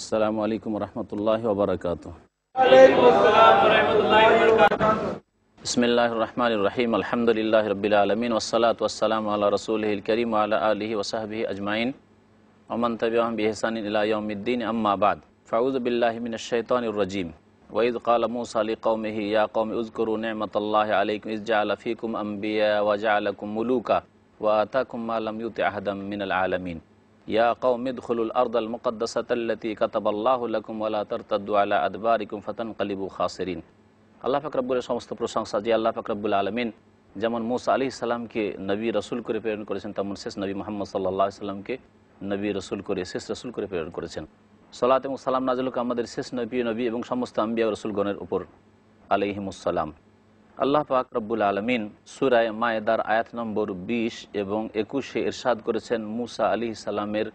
আসসালামু আলাইকুম রহমতুল্লাহ ওবরাকাতুহ। বিসমিল্লাহির রহমানির রহিম। আলহামদুলিল্লাহি রাব্বিল আলামিন ওয়াসসালাতু ওয়াসসালামু আলা রাসূলিহিল কারীম ওয়া আলা আলিহি ওয়া সাহবিহি আজমাইন ওয়া মান তাবি'আহুম বিইহসানিন ইলা ইয়াউমিদ্দিন, আম্মা বা'দ। ফাউযু বিল্লাহি মিনাশ শাইতানির রাজীম। ওয়া ইয ক্বালা মূসা লিকওমিহি ইয়া কওমি উযকুরু নি'মাতাল্লাহি আলাইকুম ইয জা'আলা ফীকুম আনবিয়া ওয়া জা'আলাকুম মুলুকা ওয়া আতাকুম মা লাম ইউতি আহাদাম মিনাল আলামিন। ইয়া কওমি ইদখুলুল আরদাল মুকাদ্দাসাতাল্লাতী কাতাবাল্লাহু লাকুম ওয়া লা তারতাদ্দু আলা আদবারিকুম ফাতানকালিবু খাসিরিন। আল্লাহ পাক রব্বুলের সমস্ত প্রশংসা, যে আল্লাহ পাক রব্বুল আলমিন যেমন মূসা আলাইহিস সালামকে নবী রসুল করে প্রেরণ করেছেন, তেমন শেষ নবী মুহাম্মদ সাল্লাল্লাহু আলাইহি সাল্লামকে নবী রসুল করে, শেষ রসুল করে প্রেরণ করেছেন। সালাত এবং সালাম নাযিল হোক আমাদের শেষ নবী এবং সমস্ত আম্বিয়া রসুলগণের উপর আলাইহিমুসসালাম। আল্লাহ পাক রব্বুল আলমিন সূরা মায়েদার আয়াত নম্বর 20 এবং 21 ইরশাদ করেছেন মূসা আলাইহিস সালামের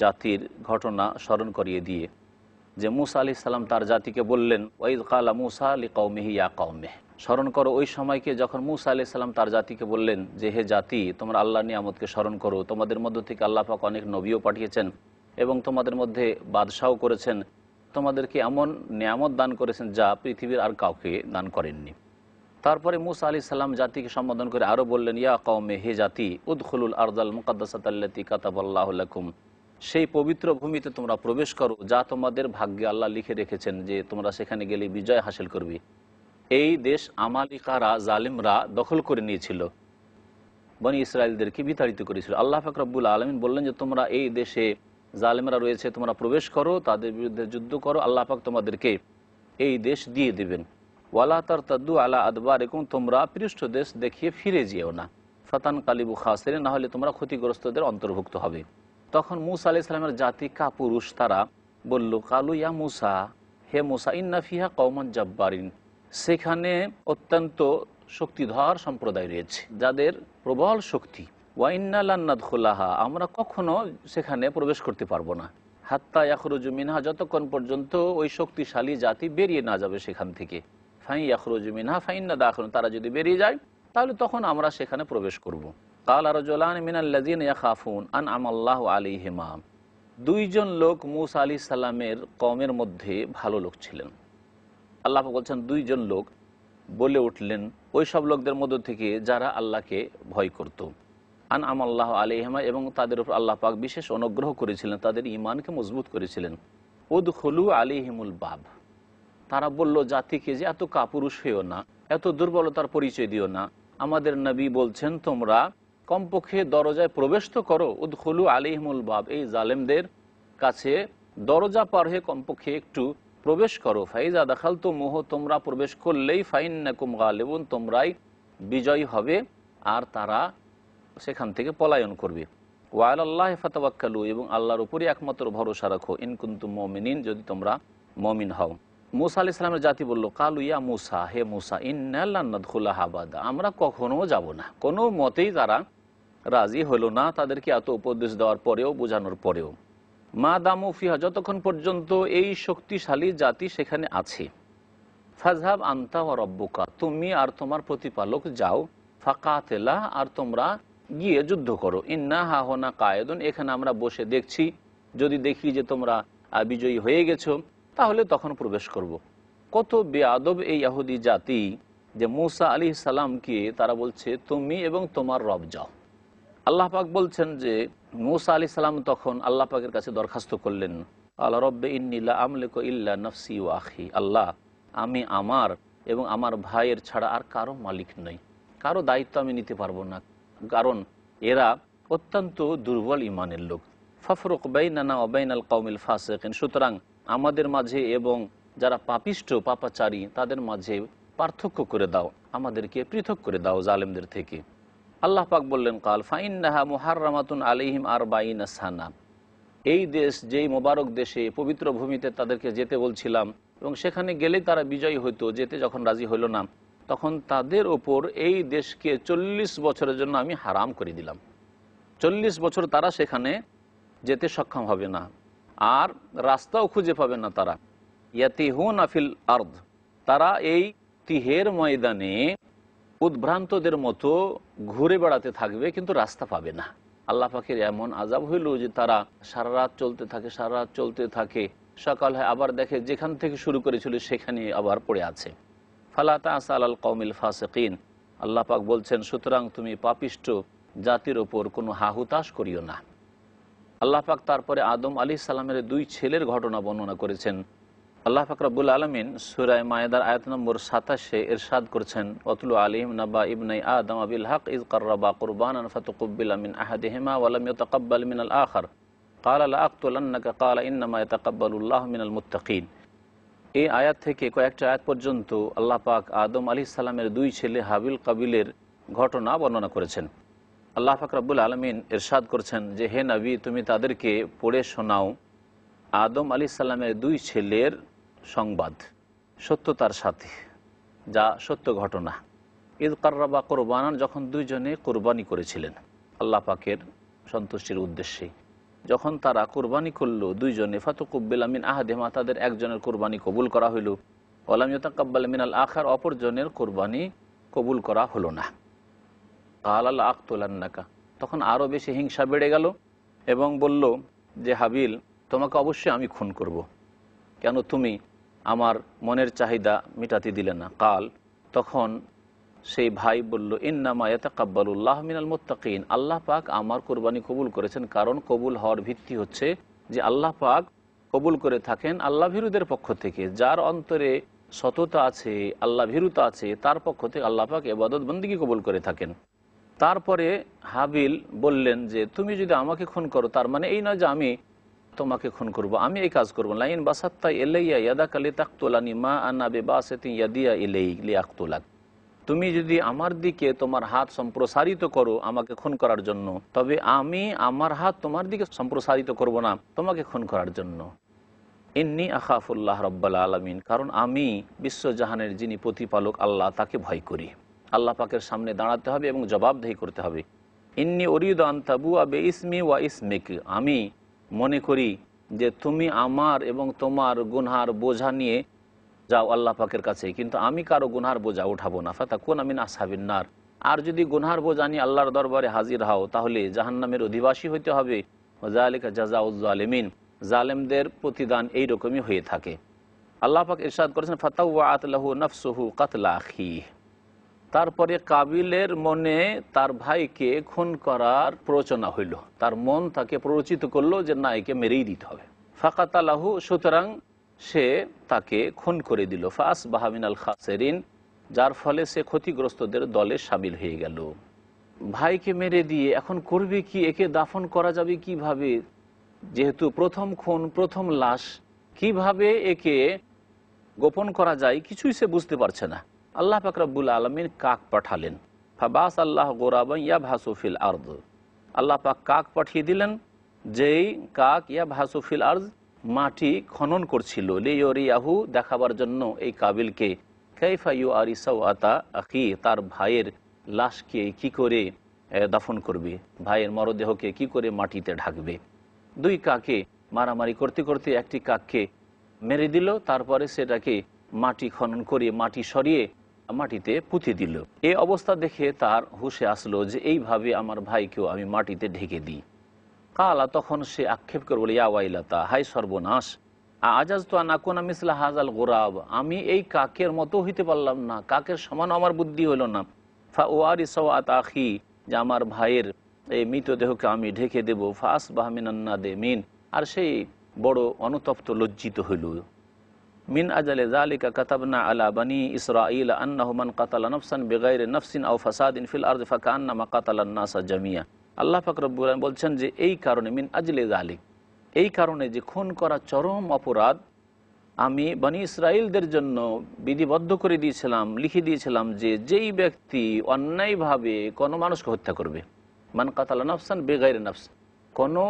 জাতির ঘটনা স্মরণ করিয়ে দিয়ে, যে মূসা আলাইহিস সালাম তার জাতিকে বললেন, ওয়াইদ কালা মূসা লিকওমিহি ইয়া কওমিহি। স্মরণ করো ওই সময়কে যখন মূসা আলাইহিস সালাম তার জাতিকে বললেন যে, হে জাতি, তোমরা আল্লাহর নিয়ামতকে স্মরণ করো। তোমাদের মধ্য থেকে আল্লাহ পাক অনেক নবীও পাঠিয়েছেন এবং তোমাদের মধ্যে বাদশাও করেছেন, তোমাদেরকে এমন নিয়ামত দান করেছেন যা পৃথিবীর আর কাউকে দান করেননি। তারপরে মূসা আলাইহিস সালাম জাতিকে সম্বোধন করে আরও বললেন, ইয়া কওমি, হে জাতি, উদখুলুল আরদাল মুকাদ্দাসাতাল্লাতী কাতাবাল্লাহু লাকুম, সেই পবিত্র ভূমিতে তোমরা প্রবেশ করো যা তোমাদের ভাগ্যে আল্লাহ লিখে রেখেছেন যে তোমরা সেখানে গেলে বিজয় হাসিল করবে। এই দেশ আমালিকারা, জালিমরা দখল করে নিয়েছিল, বনি ইসরায়েলদেরকে বিতাড়িত করেছিল। আল্লাহ পাক রব্বুল আলামিন বললেন যে তোমরা এই দেশে জালিমরা রয়েছে, তোমরা প্রবেশ করো, তাদের বিরুদ্ধে যুদ্ধ করো, আল্লাহ পাক তোমাদেরকে এই দেশ দিয়ে দেবেন। ওয়ালা তারতাদ্দু আলা আদবারিকুম, তোমরা পৃষ্ঠ দেশ দেখিয়ে ফিরে যেও না। ফাতানকালিবু খাসিরিন, না হলে তোমরা ক্ষতিগ্রস্তদের অন্তর্ভুক্ত হবে। তখন মূসা আলাইহিস সালামের জাতি কাপুরুষ, তারা বলল, কালু ইয়া মূসা, হে মূসা, ইন্না ফিহা কওমান জাব্বারিন, সেখানে অত্যন্ত শক্তিধর সম্প্রদায় রয়েছে যাদের প্রবল শক্তি। ওয়া ইন্না লান নাদখুলাহা, আমরা কখনো সেখানে প্রবেশ করতে পারবো না। হাত্তা ইয়াখরুজু মিনহা, যতক্ষণ পর্যন্ত ওই শক্তিশালী জাতি বেরিয়ে না যাবে সেখান থেকে। ফাই ইয়াখরুজু মিনহা ফাইন্না দাখিলুন, তারা যদি বেরিয়ে যায় তাহলে তখন আমরা সেখানে প্রবেশ করব। কাল রাজুলান মিনাল্লাযিনা ইয়াখাফুন আনআমাল্লাহু আলাইহিমা, দুইজন লোক মূসা আলাইহিস সালামের কওমের মধ্যে ভালো লোক ছিলেন। আল্লাহ পাক বলছেন দুইজন লোক বলে উঠলেন ওই সব লোকদের মধ্য থেকে যারা আল্লাহকে ভয় করত। আনআমাল্লাহু আলাইহিমা, এবং তাদের উপর আল্লাহ পাক বিশেষ অনুগ্রহ করেছিলেন, তাদের ঈমানকে মজবুত করেছিলেন। উদখুলু আলাইহিমুল বাব, তারা বলল জাতিকে যে এত কাপুরুষ হইও না, এত দুর্বলতার পরিচয় দিও না। আমাদের নবী বলছেন তোমরা কমপক্ষে দরজায় প্রবেশ তো করো। উদখুলু আলাইহিমুল বাব, এই জালেমদের কাছে দরজা পার হয়ে কমপক্ষে একটু প্রবেশ করো। ফাইজা দাখালতুমুহু, তোমরা প্রবেশ করলেই ফাইন্নাকুম গালিবুন, তোমরাই বিজয়ী হবে আর তারা সেখান থেকে পলায়ন করবে। ওয়া আলাল্লাহি ফাতাওয়াক্কালু, এবং আল্লাহর উপরই একমাত্র ভরসা রাখো। ইন কুনতুম মুমিনিন, যদি তোমরা মুমিন হও। মূসা আলাইহিস সালামের জাতি বলল, কালু ইয়া মূসা, হে মূসা, ইন্না লান নাদখুলাহা আবাদা, আমরা কখনো যাব না। কোনো মতেই তারা রাজি হলো না, তাদেরকে এত উপদেশ দেওয়ার পরেও, বোঝানোর পরেও। মা দামু ফিহা, যতক্ষণ পর্যন্ত এই শক্তিশালী জাতি সেখানে আছে। ফাযহাব আনতা ওয়া রাব্বুকা, তুমি আর তোমার প্রতিপালক যাও। ফাকাতিলা, আর তোমরা গিয়ে যুদ্ধ করো। ইন্না হাহুনা কায়েদুন, এখানে আমরা বসে দেখছি, যদি দেখি যে তোমরা বিজয়ী হয়ে গেছো তাহলে তখন প্রবেশ করব। কত বেয়াদব এই ইহুদি জাতি, যে মূসা আলাইহিস সালামকে তারা বলছে তুমি এবং তোমার রব যাও। আল্লাহ পাক বলছেন যে মূসা আলাইহিস সালাম তখন আল্লাহ পাকের কাছে দরখাস্ত করলেন, আল্লাহ রব্বে ইন্নী লা আমলিকু ইল্লা নাফসি ওয়া আখি, আল্লাহ, আমি আমার এবং আমার ভাইয়ের ছাড়া আর কারো মালিক নই, কারো দায়িত্ব আমি নিতে পারবো না, কারণ এরা অত্যন্ত দুর্বল ইমানের লোক। ফাফরুক বাইনানা ওয়া বাইনাল কওমিল ফাসিকিন, সুতরাং আমাদের মাঝে এবং যারা পাপিষ্ঠ পাপাচারী তাদের মাঝে পার্থক্য করে দাও, আমাদেরকে পৃথক করে দাও জালেমদের থেকে। আল্লাহ পাক বললেন, কাল ফাইন্নাহা মুহাররামাতুন আলাইহিম আরবাঈনা সানা, এই দেশ, যেই মোবারক দেশে পবিত্র ভূমিতে তাদেরকে যেতে বলছিলাম এবং সেখানে গেলেই তারা বিজয়ী হইতো, যেতে যখন রাজি হইল না তখন তাদের ওপর এই দেশকে 40 বছরের জন্য আমি হারাম করে দিলাম। 40 বছর তারা সেখানে যেতে সক্ষম হবে না, আর রাস্তাও খুঁজে পাবে না তারা। ইয়াতিহুনা ফিল আরদ, তারা এই তিহের ময়দানে উদ্ভ্রান্তদের মতো ঘুরে বেড়াতে থাকবে, কিন্তু রাস্তা পাবে না। আল্লাহ পাকের এমন আযাব হইল যে তারা সারা রাত চলতে থাকে, সকাল হয় আবার দেখে যেখান থেকে শুরু করেছিল সেখানে আবার পড়ে আছে। ফালা তা'সা আলাল কওমিল ফাসিকিন, আল্লাহ পাক বলছেন সুতরাং তুমি পাপিষ্ঠ জাতির ওপর কোনো হাহুতাশ করিও না। আল্লাহ পাক তারপরে আদম আলাইহিস সালামের দুই ছেলের ঘটনা বর্ণনা করেছেন। আল্লাহ পাক রব্বুল আলামিন সূরা মায়েদার আয়াত নম্বর 27 ইরশাদ করছেন, ওয়াতলু আলাইহিম নাবা ইবনাই আদম বিল হক ইয কাররাবা কুরবানান ফাতুকুব্বিলা মিন আহাদিহিমা ওয়া লাম ইউতাকাব্বাল মিনাল আখার ক্বালা লা আকতুলান্নাকা ক্বালা ইন্নামা ইয়াতাকাব্বালুল্লাহু মিনাল মুত্তাকিন। এই আয়াত থেকে কয়েকটা আয়াত পর্যন্ত আল্লাহ পাক আদম আলাইহিস সালামের দুই ছেলে হাবিল কাবিলের ঘটনা বর্ণনা করেছেন। আল্লাহ পাক রব্বুল আলামিন ইরশাদ করছেন যে, হে নবী, তুমি তাদেরকে পড়ে শোনাও আদম আলাইহিস সালামের দুই ছেলের সংবাদ সত্যতার সাথে, যা সত্য ঘটনা। ঈদ কাররাবা কুরবানান, যখন দুইজনে কোরবানি করেছিলেন আল্লাহ পাকের সন্তুষ্টির উদ্দেশ্যে, যখন তারা কোরবানি করলো দুইজনে, ফাতুকুব্বিলা মিন আহাদিহিমা, তাদের একজনের কোরবানি কবুল করা হইল, ওয়া লাম ইউতাকাব্বাল মিনাল আখার, অপরজনের কোরবানি কবুল করা হলো না। ক্বালা লা আকতুলান্নাকা, তখন আরও বেশি হিংসা বেড়ে গেল এবং বলল যে, হাবিল, তোমাকে অবশ্যই আমি খুন করব, কেন তুমি আমার মনের চাহিদা মিটাতে দিলে না। কাল, তখন সেই ভাই বলল, ইন্নামা ইয়াতাকাব্বালুল্লাহু মিনাল মুত্তাকিন, আল্লাহ পাক আমার কোরবানি কবুল করেছেন, কারণ কবুল হওয়ার ভিত্তি হচ্ছে যে আল্লাহ পাক কবুল করে থাকেন আল্লাহ ভীরুদের পক্ষ থেকে। যার অন্তরে সততা আছে, আল্লাহ ভীরুতা আছে, তার পক্ষ থেকে আল্লাহ পাক ইবাদত বন্দেগী কবুল করে থাকেন। তারপরে হাবিল বললেন যে, তুমি যদি আমাকে খুন করো, তার মানে এই নয় যে আমি তোমাকে খুন করব, আমি এই কাজ করব। লাইন বাসাত্তা ইলাইয়া ইয়াদাকা লিতাকতুলানি মা আনা বিবাসাতি ইয়াদিয়া ইলাইক লিআকতুলাক, তুমি যদি আমার দিকে তোমার হাত সম্প্রসারিত করো আমাকে খুন করার জন্য, তবে আমি আমার হাত তোমার দিকে সম্প্রসারিত করব না তোমাকে খুন করার জন্য। ইন্নী আখাফুল্লাহ রাব্বাল আলামিন, কারণ আমি বিশ্বজাহানের যিনি প্রতিপালক আল্লাহ, তাকে ভয় করি। আল্লাহ পাকের সামনে দাঁড়াতে হবে এবং জবাবদেহি করতে হবে। ইন্নী উরিদু আন তাবুআ বিইসমি ওয়া ইসমিক, আমি মনে করি যে তুমি আমার এবং তোমার গুনহার বোঝা নিয়ে যাও আল্লাহ পাকের কাছে, কিন্তু আমি কারো গুনহার বোঝা উঠাবো না। ফাতাকুনা মিন আসহাবিন নার, আর যদি গুনহার বোঝা নিয়ে আল্লাহর দরবারে হাজির হও তাহলে জাহান্নামের অধিবাসী হইতে হবে। যালিকা জাযাউজ জালিমিন, জালেমদের প্রতিদান এইরকমই হয়ে থাকে। আল্লাহ পাক ইরশাদ করেছেন, ফাতাওয়াআত লাহু নাফসুহু কাতলা আখিহি, তারপরে কাবিলের মনে তার ভাইকে খুন করার প্ররোচনা হইল, তার মন তাকে প্ররোচিত করলো যে না, একে মেরেই দিতে হবে। ফাকাতালাহু, সুতরাং সে তাকে খুন করে দিল। ফাসবাহা মিনাল খাসিরিন, যার ফলে সে ক্ষতিগ্রস্তদের দলে শামিল হয়ে গেল। ভাইকে মেরে দিয়ে এখন করবে কি, একে দাফন করা যাবে কিভাবে, যেহেতু প্রথম খুন, প্রথম লাশ, কিভাবে একে গোপন করা যায় কিছুই সে বুঝতে পারছে না। আল্লাহ পাক রব্বুল আলামিন কাক পাঠালেন। ফাবাস আল্লাহ গোরাবান ইয়াবহাসু ফিল আরদ, আল্লাহ পাক কাক পাঠিয়ে দিলেন, যেই কাক ইয়াবহাসু ফিল আরদ, মাটি খনন করছিল, লিইউরিয়াহু, দেখাবার জন্য এই কাবিলকে, কাইফা ইউআরি সাওআতা আখি, তার ভাইয়ের লাশকে কি করে দাফন করবে, ভাইয়ের মরদেহকে কি করে মাটিতে ঢাকবে। দুই কাকে মারামারি করতে করতে একটি কাককে মেরে দিল, তারপরে সেটাকে মাটি খনন করে মাটি সরিয়ে মাটিতে পুঁতে দিল। এই অবস্থা দেখে তার হুঁশে আসলো যে এইভাবে আমার ভাইকেও আমি মাটিতে ঢেকে দিই। কালা, তখন সে আক্ষেপ করে বলে, ইয়া ওয়াইলাতা, হাই সর্বনাশ, আজাজ তো নাকুনা মিসলা হাজাল গোরাব, আমি এই কাকের মতো হইতে পারলাম না, কাকের সমান আমার বুদ্ধি হলো না। ফা ওয়ারি সাওআত আখি, যে আমার ভাইয়ের এই মৃতদেহকে আমি ঢেকে দেব। ফা আসবাহা মিনান নাদিমিন, আর সেই বড় অনুতপ্ত লজ্জিত হইল। মিন আজালে যালিকা কাতাবনা আলা বানি ইসরাঈল আন্নাহু মান কাতালা নাফসান বিগাইরি নাফসিন আও ফাসাদিন ফিল আরদি ফাকান্নামা কাতালান নাসা জামিয়া। আল্লাহ পাক রব্বুল আলামিন বলছেন যে এই কারণে, মিন আজলে যালিক, এই কারণে যে খুন করা চরম অপরাধ, আমি বনি ইসরাইলদের জন্য বিধিবদ্ধ করে দিয়েছিলাম, লিখে দিয়েছিলাম যে যেই ব্যক্তি অন্যায়ভাবে কোনো মানুষকে হত্যা করবে, মান কাতালা নাফসান বিগাইরি নাফস, কোনো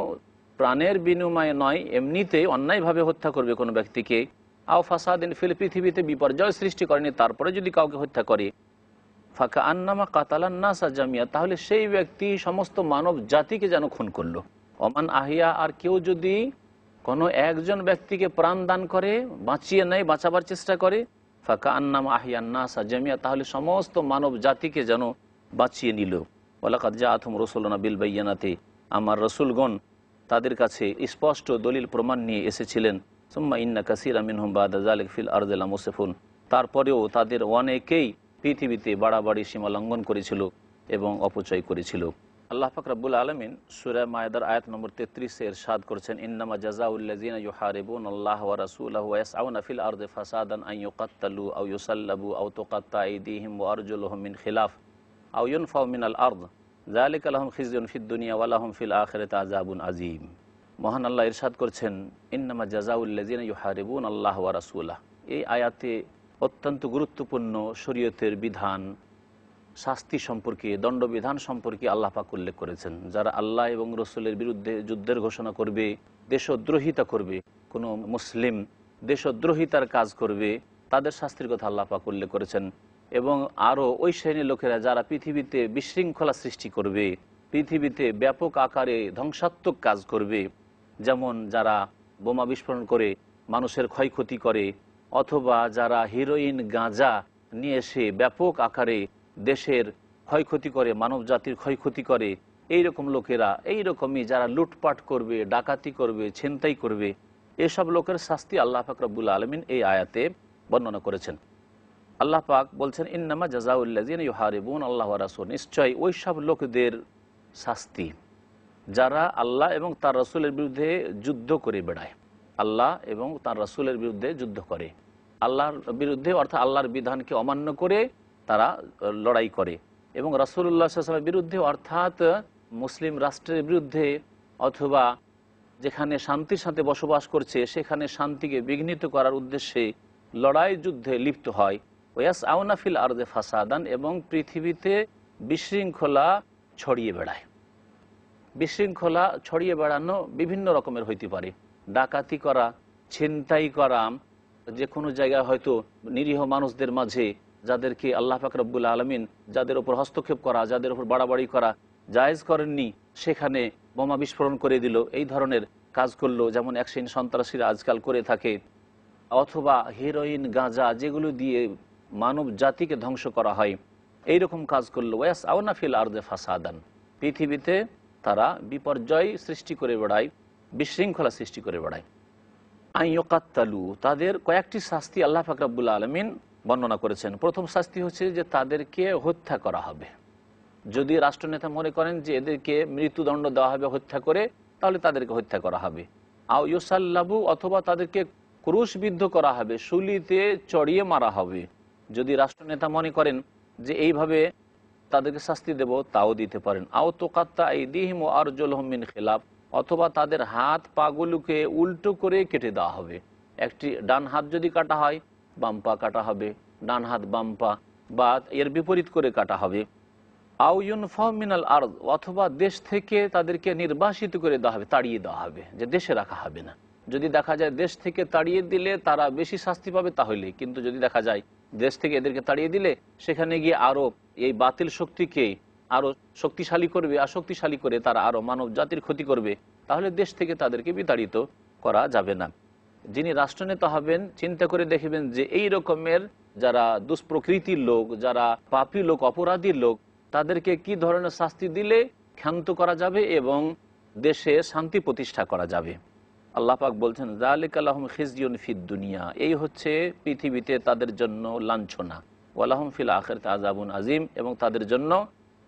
প্রাণের বিনিময়ে নয়, এমনিতেই অন্যায়ভাবে হত্যা করবে কোনো ব্যক্তিকে, আও ফাসাদিন ফিল, পৃথিবীতে বিপর্যয় সৃষ্টি করেনি তারপরে যদি কাউকে হত্যা করে, ফাকা আন্নামা কাতালান নাসা জামিয়া, তাহলে সেই ব্যক্তি সমস্ত মানব জাতিকে যেন খুন করলো। ওমান আহিয়া, আর কেউ যদি কোনো একজন ব্যক্তিকে প্রাণ দান করে, বাঁচিয়ে নেয়, বাঁচাবার চেষ্টা করে, ফাকা আন্নামা আহিয়ান নাসা জামিয়া, তাহলে সমস্ত মানব জাতিকে যেন বাঁচিয়ে নিল। ওয়ালাকাদ জাআতহুম রাসূলুনা বিল বায়্যিনাতি, আমার রসুলগণ তাদের কাছে স্পষ্ট দলিল প্রমাণ নিয়ে এসেছিলেন। সুম্মা ইন্না কাসীরা মিনহুম বাদা যালিকা ফিল আরদি লামুসরিফুন, তারপরেও তাদের অনেকেই পৃথিবীতে বাড়াবাড়ি সীমা লঙ্ঘন করেছিল এবং অপচয় করেছিল। আল্লাহ পাক রব্বুল আলামিন সূরা মায়েদার আয়াত নম্বর 33-এ ইরশাদ করেছেন, ইন্নামা জাযাউল্লাযীনা ইউহারিবুনাল্লাহ ওয়া রাসূলাহু ওয়া ইয়াসআউনা ফিল আরদি ফাসাদান আন ইউকাত্তালু আও ইউসাল্লাবু আও তুকাত্তা আইদিহিম ওয়া আরজুলুহুম মিন খিলাফ আও ইউনফাউ মিনাল আরদ যালিকা লাহুম খিজয়ুন ফিদ দুনিয়া ওয়া লাহুম ফিল আখিরাতি আযাবুন আযীম। মহান আল্লাহ ইরশাদ করছেন, ইন্নামা জাযাউল্লাযীনা ইউহারিবুনাল্লাহ ওয়া রাসূলাহু। এই আয়াতে অত্যন্ত গুরুত্বপূর্ণ শরীয়তের বিধান, শাস্তি সম্পর্কে, দণ্ডবিধান সম্পর্কে আল্লাহ পাক উল্লেখ করেছেন। যারা আল্লাহ এবং রসুলের বিরুদ্ধে যুদ্ধের ঘোষণা করবে, দেশদ্রোহিতা করবে, কোনো মুসলিম দেশদ্রোহিতার কাজ করবে, তাদের শাস্তির কথা আল্লাহ পাক উল্লেখ করেছেন। এবং আরও ওই শ্রেণীর লোকেরা যারা পৃথিবীতে বিশৃঙ্খলা সৃষ্টি করবে, পৃথিবীতে ব্যাপক আকারে ধ্বংসাত্মক কাজ করবে, যেমন যারা বোমা বিস্ফোরণ করে মানুষের ক্ষয়ক্ষতি করে, অথবা যারা হিরোইন গাঁজা নিয়ে এসে ব্যাপক আকারে দেশের ক্ষয়ক্ষতি করে, মানব জাতির ক্ষয়ক্ষতি করে, এই রকম লোকেরা, এই রকমই যারা লুটপাট করবে, ডাকাতি করবে, ছিনতাই করবে, এসব লোকের শাস্তি আল্লাহ পাক রব্বুল আলামিন এই আয়াতে বর্ণনা করেছেন। আল্লাহ পাক বলছেন, ইন্নামা জাযাউল্লাযীনা ইউহারিবুনাল্লাহ ওয়া রাসূলাহু, নিশ্চয় ওই সব লোকদের শাস্তি যারা আল্লাহ এবং তার রাসূলের বিরুদ্ধে যুদ্ধ করে বেড়ায়। আল্লাহ এবং তার রাসূলের বিরুদ্ধে যুদ্ধ করে, আল্লাহর বিরুদ্ধে অর্থাৎ আল্লাহর বিধানকে অমান্য করে তারা লড়াই করে, এবং রাসূলুল্লাহ সাল্লাল্লাহু আলাইহি ওয়াসাল্লামের বিরুদ্ধে অর্থাৎ মুসলিম রাষ্ট্রের বিরুদ্ধে, অথবা যেখানে শান্তির সাথে বসবাস করছে সেখানে শান্তিকে বিঘ্নিত করার উদ্দেশ্যে লড়াই যুদ্ধে লিপ্ত হয়। ওয়াসআউনা ফিল আরদি ফাসাদান, এবং পৃথিবীতে বিশৃঙ্খলা ছড়িয়ে বেড়ায়। বিশৃঙ্খলা ছড়িয়ে বেড়ানো বিভিন্ন রকমের হইতে পারে, ডাকাতি করা, ছিনতাই করা, যে কোনো জায়গায় হয়তো নিরীহ মানুষদের মাঝে যাদেরকে আল্লাহ পাক রব্বুল আলামিন যাদের ওপর হস্তক্ষেপ করা, যাদের ওপর বাড়াবাড়ি করা জায়েজ করেননি, সেখানে বোমা বিস্ফোরণ করে দিল, এই ধরনের কাজ করলো, যেমন একশ্রেণী সন্ত্রাসীরা আজকাল করে থাকে। অথবা হিরোইন গাঁজা যেগুলো দিয়ে মানব জাতিকে ধ্বংস করা হয়, এই রকম কাজ করলো। ওয়াসআউনা ফিল আরদি ফাসাদান, পৃথিবীতে তারা বিপর্যয় সৃষ্টি করে বেড়ায়, বিশৃঙ্খলা সৃষ্টি করে বেড়ায়। আন ইউকাত্তালু, তাদের কয়েকটি শাস্তি আল্লাহ পাক রব্বুল আলামিন বর্ণনা করেছেন। প্রথম শাস্তি হচ্ছে যে তাদেরকে হত্যা করা হবে। যদি রাষ্ট্রনেতা মনে করেন যে এদেরকে মৃত্যুদণ্ড দেওয়া হবে হত্যা করে, তাহলে তাদেরকে হত্যা করা হবে। আও ইউসাল্লাবু, অথবা তাদেরকে ক্রুশবিদ্ধ করা হবে, শুলিতে চড়িয়ে মারা হবে। যদি রাষ্ট্রনেতা মনে করেন যে এইভাবে তাদেরকে শাস্তি দেব, তাও দিতে পারেন। আও তুকাত্তা আইদিহিম ওয়া আরজুলুহুম মিন খিলাফ, অথবা তাদের হাত পাগুলোকে উল্টো করে কেটে দেওয়া হবে। একটি ডান হাত যদি কাটা হয়, বাম পা কাটা হবে, ডান হাত বাম পা, বা এর বিপরীত করে কাটা হবে। আও ইউনফাউ মিনাল আরদ, অথবা দেশ থেকে তাদেরকে নির্বাসিত করে দেওয়া হবে, তাড়িয়ে দেওয়া হবে, যে দেশে রাখা হবে না। যদি দেখা যায় দেশ থেকে তাড়িয়ে দিলে তারা বেশি শাস্তি পাবে তাহলে, কিন্তু যদি দেখা যায় দেশ থেকে এদেরকে তাড়িয়ে দিলে সেখানে গিয়ে আরও এই বাতিল শক্তিকে আরও শক্তিশালী করবে, শক্তিশালী করে তারা আরও মানব জাতির ক্ষতি করবে, তাহলে দেশ থেকে তাদেরকে বিতাড়িত করা যাবে না। যিনি রাষ্ট্রনেতা হবেন চিন্তা করে দেখবেন যে এই রকমের যারা দুষ্প্রকৃতির লোক, যারা পাপী লোক, অপরাধী লোক, তাদেরকে কি ধরনের শাস্তি দিলে ক্ষান্ত করা যাবে এবং দেশে শান্তি প্রতিষ্ঠা করা যাবে। আল্লাহ পাক বলছেন, যালিকা লাহুম খিজয়ুন ফিদ দুনিয়া, এই হচ্ছে পৃথিবীতে তাদের জন্য লাঞ্ছনা, ওয়া লাহুম ফিল আখিরাতি আযাবুন আযীম, এবং তাদের জন্য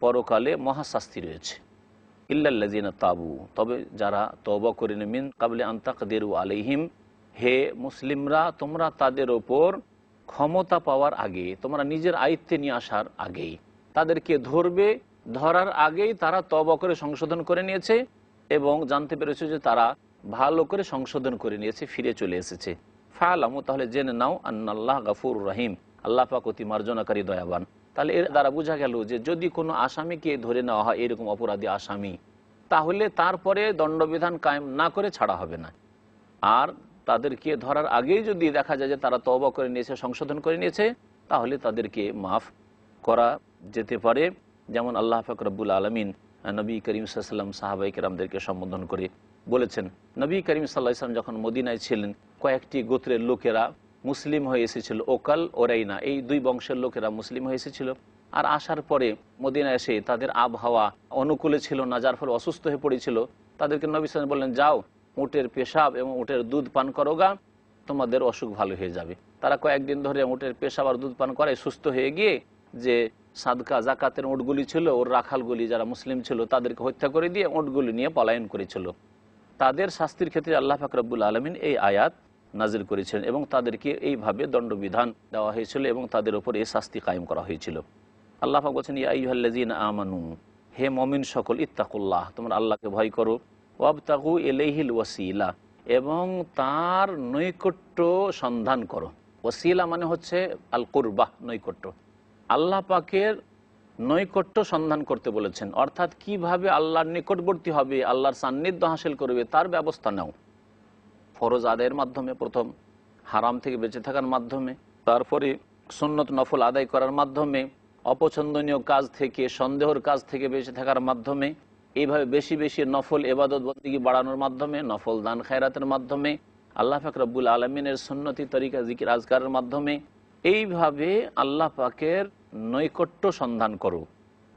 পরকালে মহাশাস্তি রয়েছে। ইল্লাল্লাযিনা তাবু, তবে যারা তওবা করে নেন, মিন ক্বাবলি আন তাকদিরু আলাইহিম, হে মুসলিমরা তোমরা তাদের ওপর ক্ষমতা পাওয়ার আগে, তোমরা নিজের আয়ত্তে নিয়ে আসার আগেই, তাদেরকে ধরবে, ধরার আগেই তারা তওবা করে সংশোধন করে নিয়েছে এবং জানতে পেরেছে যে তারা ভালো করে সংশোধন করে নিয়েছে, ফিরে চলে এসেছে। ফালামু, তাহলে জেনে নাও, আন্নাল্লাহ গাফুর রহিম, আল্লাহ পাক অতি মার্জনাকারী দয়াবান। তাহলে এর দ্বারা বোঝা গেল যে যদি কোনো আসামিকে ধরে নেওয়া হয়, এরকম অপরাধী আসামি, তাহলে তারপরে দণ্ডবিধান কায়েম না করে ছাড়া হবে না। আর তাদেরকে ধরার আগেই যদি দেখা যায় যে তারা তওবা করে নিয়েছে, সংশোধন করে নিয়েছে, তাহলে তাদেরকে মাফ করা যেতে পারে। যেমন আল্লাহ পাক রব্বুল আলামিন নবী করিম সাল্লাল্লাহু আলাইহি ওয়াসাল্লাম সাহাবায়ে কেরামদেরকে সম্বোধন করে বলেছেন, নবী করিম সাল্লাল্লাহু আলাইহি ওয়াসাল্লাম যখন মদিনায় ছিলেন, কয়েকটি গোত্রের লোকেরা মুসলিম হয়ে এসেছিল, ওকাল, ওরাইনা, এই দুই বংশের লোকেরা মুসলিম হয়ে এসেছিল। আর আসার পরে মদিনা এসে তাদের আবহাওয়া অনুকূলে ছিল না, যার ফলে অসুস্থ হয়ে পড়েছিল। তাদেরকে নবী সাল্লাল্লাহু আলাইহি ওয়াসাল্লাম বললেন, যাও উটের পেশাব এবং উটের দুধ পান করো গা, তোমাদের অসুখ ভালো হয়ে যাবে। তারা কয়েকদিন ধরে উটের পেশাব আর দুধ পান করে সুস্থ হয়ে গিয়ে যে সাদকা জাকাতের উটগুলি ছিল, ওর রাখালগুলি যারা মুসলিম ছিল তাদেরকে হত্যা করে দিয়ে উটগুলি নিয়ে পলায়ন করেছিল। তাদের শাস্তির ক্ষেত্রে আল্লাহ পাক রব্বুল আলামিন এই আয়াত নাজিল করেছিলেন এবং তাদেরকে এইভাবে দণ্ডবিধান দেওয়া হয়েছিল এবং তাদের উপর এই শাস্তি কায়েম করা হয়েছিল। আল্লাহ পাক বলছেন, ইয়া আইয়ুহাল্লাযীনা আমানু, হে মুমিন সকল, ইত্তাকুল্লাহ, তোমরা আল্লাহকে ভয় করো, ওয়াবতাগু ইলাইহিল ওয়াসিলা, এবং তার নৈকট্য সন্ধান করো। ওয়াসিলা মানে হচ্ছে আল কুরবাহ, নৈকট্য। আল্লাহ পাকের নৈকট্য সন্ধান করতে বলেছেন, অর্থাৎ কিভাবে আল্লাহর নিকটবর্তী হবে, আল্লাহর সান্নিধ্য হাসিল করবে তার ব্যবস্থা নাও। ফরজ আদায়ের মাধ্যমে প্রথম, হারাম থেকে বেঁচে থাকার মাধ্যমে, তারপরে সুন্নত নফল আদায় করার মাধ্যমে, অপছন্দনীয় কাজ থেকে, সন্দেহর কাজ থেকে বেঁচে থাকার মাধ্যমে, এইভাবে বেশি বেশি নফল এবাদত বন্দেগী বাড়ানোর মাধ্যমে, নফল দান খায়রাতের মাধ্যমে, আল্লাহ পাক রব্বুল আলমিনের সুন্নতি তরিকা জিকির আজকারের মাধ্যমে, এইভাবে আল্লাহ পাকের নৈকট্য সন্ধান করো।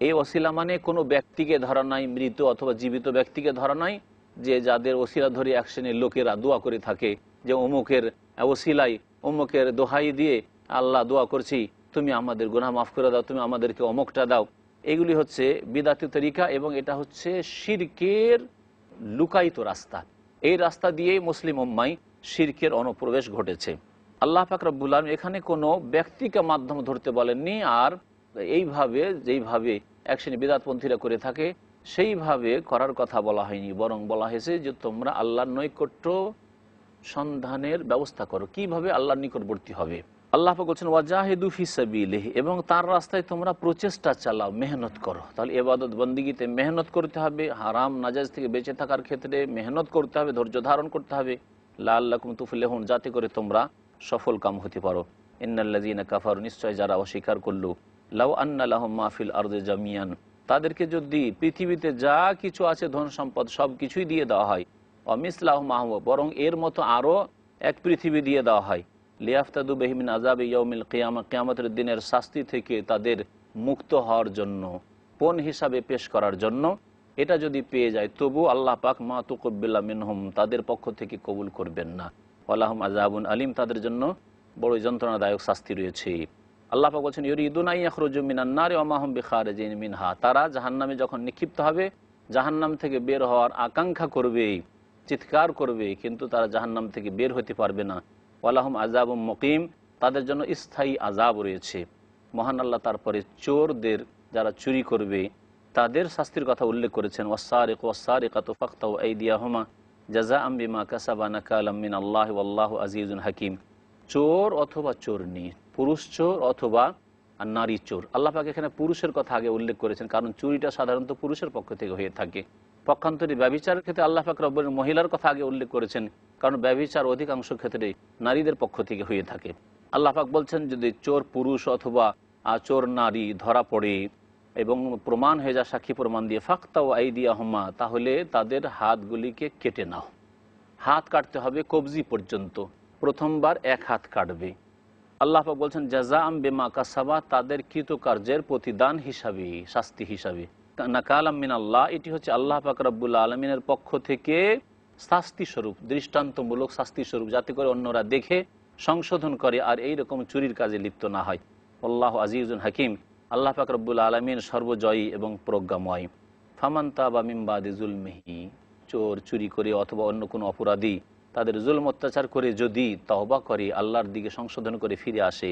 এই ওসিলা মানে কোনো ব্যক্তিকে ধরা নাই, মৃত অথবা জীবিত ব্যক্তিকে ধরা নাই, যে যাদের ওসিলা ধরে এক শ্রেণীর লোকেরা দোয়া করে থাকে যে অমুকের ওসিলাই, অমুকের দোহাই দিয়ে আল্লাহ দোয়া করছি, তুমি আমাদের গুনাহ মাফ করে দাও, তুমি আমাদেরকে অমুকটা দাও। এগুলি হচ্ছে বিদাতি তরিকা এবং এটা হচ্ছে শিরকের লুকায়িত রাস্তা। এই রাস্তা দিয়েই মুসলিম উম্মায় শিরকের অনুপ্রবেশ ঘটেছে। আল্লাহ পাক রব্বুল আলামিন এখানে কোনো ব্যক্তিকে মাধ্যম ধরতে বলেননি, আর এইভাবে যেইভাবে এক শ্রেণী বিদাতপন্থীরা করে থাকে সেইভাবে করার কথা বলা হয়নি, বরং বলা হয়েছে যে তোমরা আল্লাহর নৈকট্য সন্ধানের ব্যবস্থা করো। কিভাবে আল্লাহর নিকটবর্তী হবে? আল্লাহ পাক বলছেন, ওয়াজাহিদু ফি সাবিলিহি, এবং তার রাস্তায় তোমরা প্রচেষ্টা চালাও, মেহনত করো। তাহলে ইবাদত বন্দেগীতে মেহনত করতে হবে, হারাম নাজায়েজ থেকে বেঁচে থাকার ক্ষেত্রে মেহনত করতে হবে, ধৈর্য ধারণ করতে হবে, লাআল্লাকুম তুফলিহুন, যাতে করে তোমরা সফল কাম হতে পারো। ইন্নাল্লাযীনা কাফারু, নিশ্চয় যারা অস্বীকার করলো, লাউ আন্না লাহুম মা ফিল আরদি জামিয়ান, তাদেরকে যদি পৃথিবীতে যা কিছু আছে ধন সম্পদ সব কিছুই দিয়ে দেওয়া হয়, অমিসলাহু মাহু, বরং এর মতো আরও এক পৃথিবী দিয়ে দেওয়া হয়, লিয়াফতাদু বিহি মিন আযাবি ইয়াউমিল কিয়ামা, কিয়ামতের দিনের শাস্তি থেকে তাদের মুক্ত হওয়ার জন্য, পণ হিসাবে পেশ করার জন্য, এটা যদি পেয়ে যায় তবু আল্লাহ পাক মা তুকব্বিলা মিনহুম, তাদের পক্ষ থেকে কবুল করবেন না। ওয়ালাহুম আযাবুন আলিম, তাদের জন্য বড় যন্ত্রণাদায়ক শাস্তি রয়েছে। আল্লাহ পাক বলছেন, ইউরিদুনা ইয়াখরুজু মিনান নারি ওয়া মা হুম বিখারিজিন মিনহা, তারা জাহান্নামে যখন নিক্ষিপ্ত হবে, জাহান্নাম থেকে বের হওয়ার আকাঙ্ক্ষা করবে, চিৎকার করবে, কিন্তু তারা জাহান্নাম থেকে বের হতে পারবে না। ওয়ালাহুম আযাবুম মুকিম, তাদের জন্য স্থায়ী আযাব রয়েছে। মহান আল্লাহ তারপরে চোরদের, যারা চুরি করবে, তাদের শাস্তির কথা উল্লেখ করেছেন, ওয়াসসারিকু ওয়াসসারিকাতু ফাকতাউ আইদিয়াহুমা জাযাআম বিমা কাসাবা নাকালাম মিনাল্লাহি ওয়াল্লাহু আজিজুন হাকিম। চোর অথবা চোরনি, পুরুষ চোর অথবা নারী চোর। আল্লাহ পাক এখানে পুরুষের কথা আগে উল্লেখ করেছেন, কারণ চুরিটা সাধারণত পুরুষের পক্ষ থেকে হয়ে থাকে। পক্ষান্তরে ব্যভিচারের ক্ষেত্রে আল্লাহ পাক রব্বুল আলামিন মহিলার কথা আগে উল্লেখ করেছেন, কারণ ব্যভিচার অধিকাংশ ক্ষেত্রে নারীদের পক্ষ থেকে হয়ে থাকে। আল্লাহ পাক বলছেন, যদি চোর পুরুষ অথবা চোর নারী ধরা পড়ে এবং প্রমাণ হয়ে যায় সাক্ষী প্রমাণ দিয়ে, ফাকতাউ আইদিয়াহুমা, তাহলে তাদের হাতগুলিকে কেটে নাও। হাত কাটতে হবে কবজি পর্যন্ত, প্রথমবার এক হাত কাটবে। আল্লাহ পাক বলছেন, জাযাআম বিমা কাসাবা, তাদের কৃতকার্যের প্রতিদান হিসাবে, শাস্তি হিসাবে। নাকালাম মিনাল্লাহ, এটি হচ্ছে আল্লাহ পাক রব্বুল আলামিনের পক্ষ থেকে শাস্তি স্বরূপ, দৃষ্টান্তমূলক শাস্তি স্বরূপ, যাতে করে অন্যরা দেখে সংশোধন করে আর এই রকম চুরির কাজে লিপ্ত না হয়। আল্লাহু আজিজুন হাকিম, আল্লাহ পাক রব্বুল আলামিন সর্বজয়ী এবং প্রজ্ঞাময়। ফামান তাবা মিন বাদি যুলমিহি, চোর চুরি করে অথবা অন্য কোনো অপরাধী তাদের জুলম অত্যাচার করে যদি তওবা করে, আল্লাহর দিকে সংশোধন করে ফিরে আসে,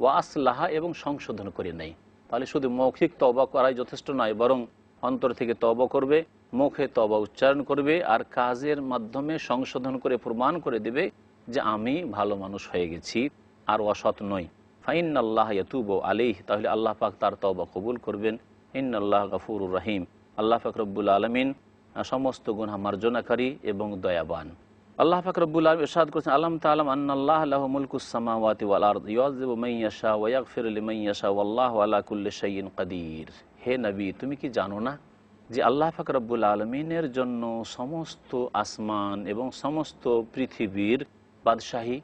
ওয়া আসলাহা, এবং সংশোধন করে নেয়, তাহলে শুধু মৌখিক তওবা করাই যথেষ্ট নয়, বরং অন্তর থেকে তওবা করবে, মুখে তওবা উচ্চারণ করবে, আর কাজের মাধ্যমে সংশোধন করে প্রমাণ করে দেবে যে আমি ভালো মানুষ হয়ে গেছি আর অসৎ নই। ফাইন্নাল্লাহ ইয়াতুবু আলাইহি, তাহলে আল্লাহ পাক তার তওবা কবুল করবেন। ইন্নাল্লাহ গফুরুর রহিম, আল্লাহ পাক রব্বুল আলামিন সমস্ত গুনাহ মার্জনাকারী এবং দয়াবান। আল্লাহ পাক রব্বুল আলামিন ইরশাদ করেছেন, আলাম তাআলাম আন্নাল্লাহ লাহু মুলকুস সামাওয়াতি ওয়াল আরদ ইউআযযিবু মান ইয়াশা ওয়া ইয়াগফিরু লিমান ইয়াশা ওয়াল্লাহু আলা কুল্লি শাইইন কাদির। হে নবী, তুমি কি জানো না যে আল্লাহ পাক রব্বুল আলামিনের জন্য সমস্ত আসমান এবং সমস্ত পৃথিবীর বাদশাহী,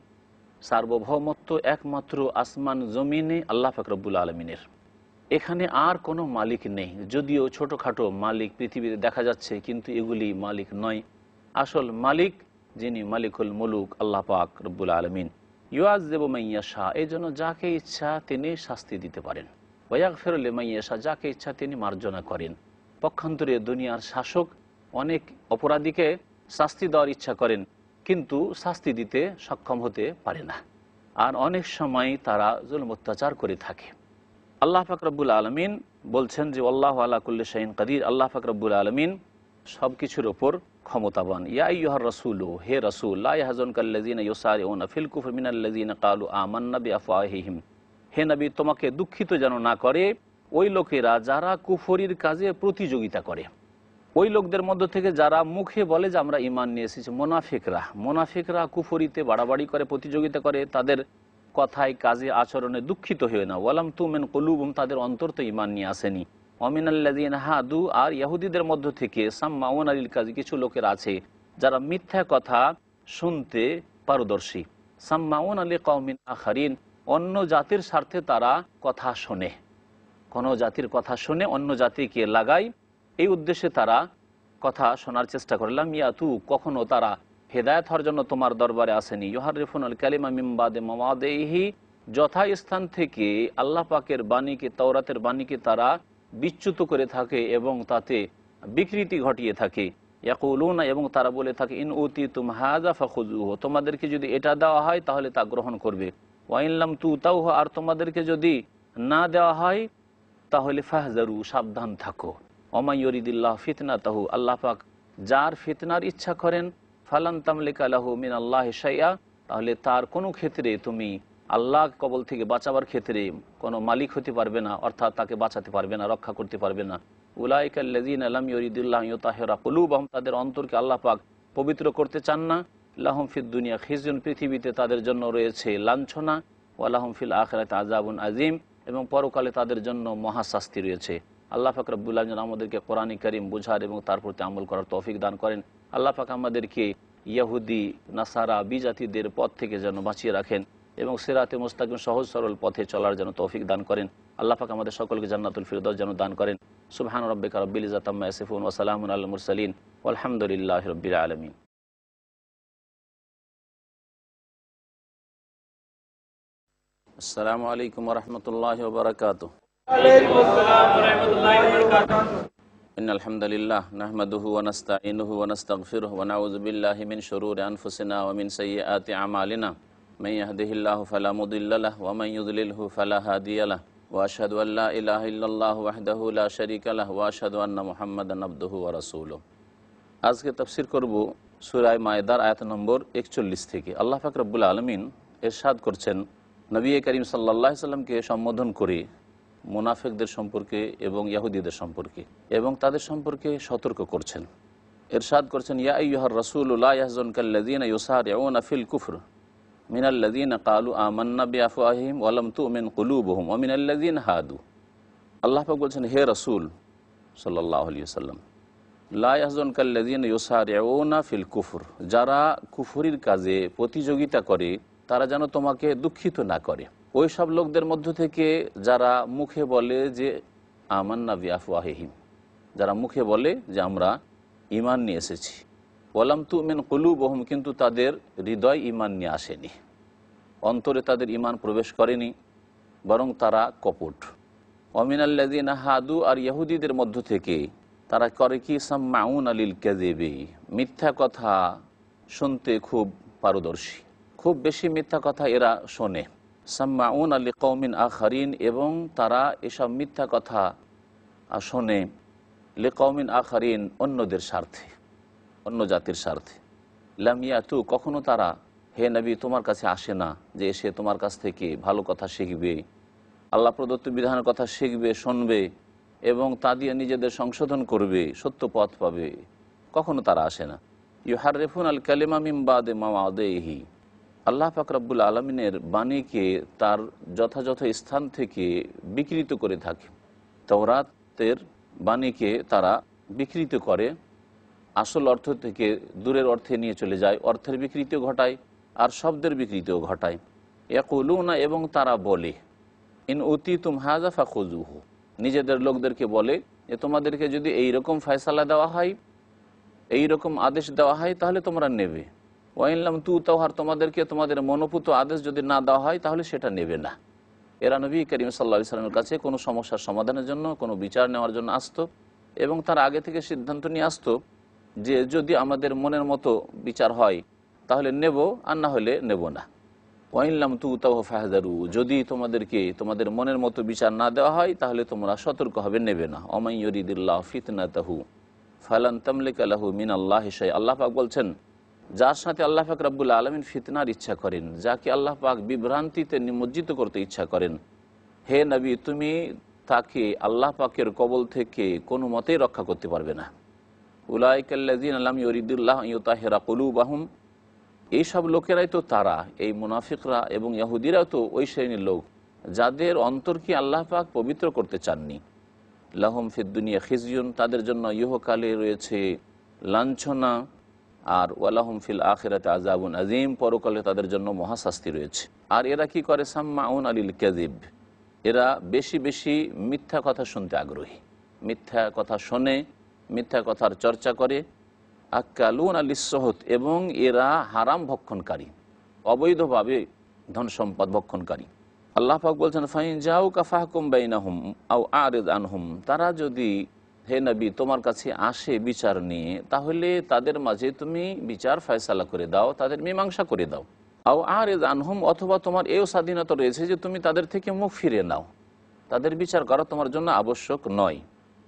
সার্বভৌমত্ব একমাত্র আসমান জমিনে আল্লাহ পাক রব্বুল আলামিনের। এখানে আর কোনো মালিক নেই। যদিও ছোটোখাটো মালিক পৃথিবীতে দেখা যাচ্ছে, কিন্তু এগুলি মালিক নয়। আসল মালিক যিনি মালিকুল মুলুক, আল্লাহ পাক রব্বুল আলমিন। ইউআযযিবু মান ইয়াশা, এই জন্য যাকে ইচ্ছা তিনি শাস্তি দিতে পারেন। ওয়াগফিরু লিমান ইয়াশা, যাকে ইচ্ছা তিনি মার্জনা করেন। পক্ষান্তরে দুনিয়ার শাসক অনেক অপরাধীকে শাস্তি দেওয়ার ইচ্ছা করেন, কিন্তু শাস্তি দিতে সক্ষম হতে পারে না। আর অনেক সময় তারা জুলম অত্যাচার করে থাকে। আল্লাহ পাক রব্বুল আলমিন বলছেন যে আল্লাহু আলা কুল্লি শাইইন কাদির, আল্লাহ পাক রব্বুল আলমিন সব কিছুর ওপর ক্ষমতাবান। ইয়া আইয়ুহার রাসূলু, হে রাসূল, লা ইয়াহজুনকাল্লাযীনা ইউসারিউনা ফিল কুফরি মিনাল্লাযীনা ক্বালু আমান্না বিআফওয়াহিহিম, হে নবী তোমাকে দুঃখিত যেন না করে ওই লোকেরা যারা কুফরির কাজে প্রতিযোগিতা করে। ওই লোকদের মধ্য থেকে যারা মুখে বলে যে আমরা ঈমান নিয়ে এসেছি, মুনাফিকরা কুফরিতে বাড়াবাড়ি করে, প্রতিযোগিতা করে, তাদের কথায় কাজে আচরণে দুঃখিত হয়ে না। ওয়ালাম তুমিন কুলুবুম, তাদের অন্তর তো ঈমান নিয়ে আসেনি। ওয়ামিনাল্লাযীনা হাদু, আর ইহুদিদের মধ্য থেকে সাম্মাউনা লিল কাযিব, কিছু লোকের আছে যারা মিথ্যা কথা শুনতে পারদর্শী। সাম্মাউনা লিকাওমিন আখারিন, অন্য জাতির স্বার্থে তারা কথা শোনে, কোনো জাতির কথা শুনে অন্য জাতিকে লাগায়, এই উদ্দেশ্যে তারা কথা শোনার চেষ্টা করে। লাম ইয়াতু, কখনো তারা হেদায়েত হওয়ার জন্য তোমার দরবারে আসেনি। ইউহাররিফুনাল কালিমা মিন বাদি মাওয়াদিহি, যথাস্থান থেকে আল্লাহ পাকের বাণীকে, তাওরাতের বাণীকে তারা বিচ্যুত করে থাকে এবং তাতে বিকৃতি ঘটিয়ে থাকে। ইয়াকুলুনা, এবং তারা বলে থাকে, ইন উতিতুম হাযা ফাখুযুহু, তোমাদেরকে যদি এটা দেওয়া হয় তাহলে তা গ্রহণ করবে। ওয়া ইন লাম তুতাউহু, আর তোমাদেরকে যদি না দেওয়া হয় তাহলে ফাহজারু, সাবধান থাকো। ওমা ইউরিদিল্লাহু ফিতনাতাহু, আল্লাহ পাক যার ফিতনার ইচ্ছা করেন, ফালান তামলিকা লাহু মিনাল্লাহি শাইআ, তাহলে তার কোনো ক্ষেত্রে তুমি আল্লাহ কবল থেকে বাঁচাবার ক্ষেত্রে কোনো মালিক হতে পারবে না, অর্থাৎ তাকে বাঁচাতে পারবে না, রক্ষা করতে পারবে না। উলাইকাল্লাযীনা লাম ইউরিদুল্লাহু ইউতাহিরা কুলুবাহুম, তাদের অন্তরকে আল্লাহ পাক পবিত্র করতে চান না। লাহুম ফিদ দুনিয়া খিজুন, পৃথিবীতে তাদের জন্য রয়েছে লাঞ্ছনা। ওয়া লাহুম ফিল আখিরাতি আযাবুন আযীম, এবং পরকালে তাদের জন্য মহাশাস্তি রয়েছে। আল্লাহ পাক রব্বুল আলামিন আমাদেরকে কোরআন কারীম বুঝার এবং তার প্রতি আমল করার তৌফিক দান করেন। আল্লাহ পাক আমাদেরকে ইহুদি নাসারা বিজাতিদের পথ থেকে যেন বাঁচিয়ে রাখেন এবং সিরাতে মুস্তাকিম সহজ সরল পথে চলার যেন তৌফিক দান করেন। আল্লাহ পাক আমাদের সকলকে জান্নাতুল ফিরদাউস যেন দান করেন। সুবহান রাব্বিকা রাব্বিল ইজ্জাতি আম্মা ইয়াসিফুন ওয়া সালামুন আলাল মুরসালিন ওয়ালহামদুলিল্লাহি রাব্বিল আলামিন। আসসালামু আলাইকুম ওয়া রাহমাতুল্লাহি ওয়া বারাকাতুহু। ওয়ালাইকুম আসসালাম ওয়া রাহমাতুল্লাহি ওয়া বারাকাতুহু। ইন্নাল হামদালিল্লাহ নাহমাদুহু ওয়া নাস্তাঈনুহু ওয়া নাস্তাগফিরুহু ওয়া নাউযু বিল্লাহি মিন শুরুরি আনফুসিনা ওয়া মিন সাইয়্যাতি আমালিনা। মান ইয়াহদিহিল্লাহু ফালা মুদিল্লা লাহু ওয়া মান ইউদ্লিলহু ফালা হাদিয়া লাহু। ওয়া আশহাদু আল্লা ইলাহা ইল্লাল্লাহু ওয়াহদাহু লা শারীকা লাহু ওয়া আশহাদু আন্না মুহাম্মাদান আবদুহু ওয়া রাসূলুহু। আজকে তাফসীর করব সূরা মায়েদার আয়াত নম্বর 41 থেকে। আল্লাহ পাক রব্বুল আলামিন ইরশাদ করছেন, নবী করিম সাল্লাল্লাহু আলাইহি সাল্লামকে সম্বোধন করে মুনাফিকদের সম্পর্কে এবং ইহুদিদের সম্পর্কে এবং তাদের সম্পর্কে সতর্ক করছেন। ইরশাদ করছেন, ইয়া আইয়ুহার রাসূলু লা ইয়াহজুনকাল্লাযীনা ইউসারিউনা ফিল কুফর মিনাল্লাযীনা ক্বালু আমান্না বিআফওয়াহিহিম ওয়া লাম তুমিন কুলুবুহুম ওয়া মিনাল্লাযীনা হাদু। আল্লাহ পাক বলছেন, হে রাসূল সাল্লাল্লাহু আলাইহি ওয়াসাল্লাম, লা ইয়াহজুনকাল্লাযীনা ইউসারিউনা ফিল কুফর, যারা কুফরির কাজে প্রতিযোগিতা করে তারা যেন তোমাকে দুঃখিত না করে। ওই সব লোকদের মধ্য থেকে যারা মুখে বলে যে আমান্না বিআফওয়াহিহিম, যারা মুখে বলে যে আমরা ঈমান নিয়ে এসেছি, ওয়ালাম তুমিন কুলুবুহুম, কিন্তু তাদের হৃদয় ঈমান নিয়ে আসেনি, অন্তরে তাদের ঈমান প্রবেশ করেনি, বরং তারা কপট। ওয়া মিনাল্লাযীনা হাদু, আর ইহুদিদের মধ্য থেকে তারা করে কি, সাম্মাউনা লিল কাযিবি, মিথ্যা কথা শুনতে খুব পারদর্শী, খুব বেশি মিথ্যা কথা এরা শোনে। সাম্মাউনা লিকাওমিন আখারিন, এবং তারা এসব মিথ্যা কথা শোনে লিকাওমিন আখারিন, অন্যদের স্বার্থে, অন্য জাতির স্বার্থে। লাম ইয়াতু, কখনো তারা হে নবী তোমার কাছে আসে না যে এসে তোমার কাছ থেকে ভালো কথা শিখবে, আল্লাহ প্রদত্ত বিধানের কথা শিখবে, শুনবে এবং তা দিয়ে নিজেদের সংশোধন করবে, সত্য পথ পাবে, কখনো তারা আসে না। ইউহাররিফুনাল কালিমা মিন বাদি মাওয়াদিহি, আল্লাহ পাক রব্বুল আলমিনের বাণীকে তার যথাযথ স্থান থেকে বিকৃত করে থাকে। তাওরাতের বাণীকে তারা বিকৃত করে, আসল অর্থ থেকে দূরের অর্থে নিয়ে চলে যায়, অর্থের বিকৃতিও ঘটায় আর শব্দের বিকৃতিও ঘটায়। ইয়াকুলুনা, এবং তারা বলে, ইন উতিতুম হাযা ফাখুযুহু, নিজেদের লোকদেরকে বলে যে তোমাদেরকে যদি এই রকম ফয়সালা দেওয়া হয়, এই রকম আদেশ দেওয়া হয়, তাহলে তোমরা নেবে। ওয়াইনলাম তু তাওহার, তোমাদেরকে তোমাদের মনোপুত আদেশ যদি না দেওয়া হয় তাহলে সেটা নেবে না। এরা নবী করিম সাল্লাল্লাহু আলাইহি সাল্লামের কাছে কোনো সমস্যার সমাধানের জন্য, কোনো বিচার নেওয়ার জন্য আসতো, এবং তার আগে থেকে সিদ্ধান্ত নিয়ে আসতো যে যদি আমাদের মনের মতো বিচার হয় তাহলে নেব, আর না হলে নেব না। ওয়াইনলাম তু তাও ফাহদারু, যদি তোমাদেরকে তোমাদের মনের মতো বিচার না দেওয়া হয় তাহলে তোমরা সতর্ক হবে, নেবে না। ওমাই ইউরিদুল্লাহ ফিতনাতাহু ফালান তামলিকা লাহু মিনাল্লাহি শাইআ। আল্লাহ পাক বলছেন, যার সাথে আল্লাহ পাক রব্বুল আলামিন ফিতনার ইচ্ছা করেন, যাকে আল্লাহ পাক বিভ্রান্তিতে নিমজ্জিত করতে ইচ্ছা করেন, হে নবী তুমি তাকে আল্লাহ পাকের কবল থেকে কোনো মতেই রক্ষা করতে পারবে না। উলাইকাল্লাযীনা লাম ইউরিদুল্লাহ ইউতাহিরা কুলুবাহুম, এইসব লোকেরাই তো তারা, এই মুনাফিকরা এবং ইহুদিরাও তো ওই শ্রেণীর লোক যাদের অন্তরকে আল্লাহ পাক পবিত্র করতে চাননি। লাহুম ফিদ দুনিয়া খিজিয়ুন, তাদের জন্য ইহকালে রয়েছে লাঞ্ছনা, আর ওয়ালাহুম ফিল আখিরাতে আযাবুন আযীম, পরকালে তাদের জন্য মহাশাস্তি রয়েছে। আর এরা কি করে? সাম্মাউন আলিল কাযিব, এরা বেশি বেশি মিথ্যা কথা শুনতে আগ্রহী, মিথ্যা কথা শোনে, মিথ্যা কথার চর্চা করে। আক্কালুন আলিস সুহুত, এবং এরা হারাম ভক্ষণকারী, অবৈধভাবে ধন সম্পদ ভক্ষণকারী। আল্লাহ পাক বলছেন, ফাইন জাউকা ফাহকুম বাইনাহুম আও আরিদ আনহুম, তারা যদি হে নবী তোমার কাছে আসে বিচার নিয়ে, তাহলে তাদের মাঝে তুমি বিচার ফয়সালা করে দাও, তাদের মীমাংসা করে দাও। আও আরিদ আনহুম, অথবা তোমার এও স্বাধীনতা রয়েছে যে তুমি তাদের থেকে মুখ ফিরে নাও, তাদের বিচার করা তোমার জন্য আবশ্যক নয়।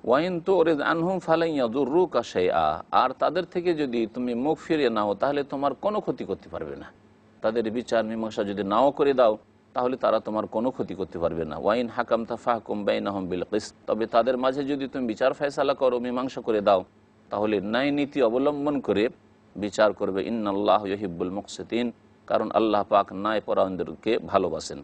ওয়াইন তো ওরেদ আনহুম ফালাইয়া দুররুকা শাইআ, আর তাদের থেকে যদি তুমি মুখ ফিরিয়ে নাও তাহলে তোমার কোনো ক্ষতি করতে পারবে না। তাদের বিচার মীমাংসা যদি নাও করে দাও তাহলে তারা তোমার কোনো ক্ষতি করতে পারবে না। ওয়াইন হাকামতা ফাহকুম বাইনাহুম বিল কিসত, তবে তাদের মাঝে যদি তুমি বিচার ফয়সালা করো, মীমাংসা করে দাও, তাহলে ন্যায় নীতি অবলম্বন করে বিচার করবে। ইন্নাল্লাহু ইউহিব্বুল মুকসিতিন, কারণ আল্লাহ পাক ন্যায়পরায়ণদেরকে ভালোবাসেন।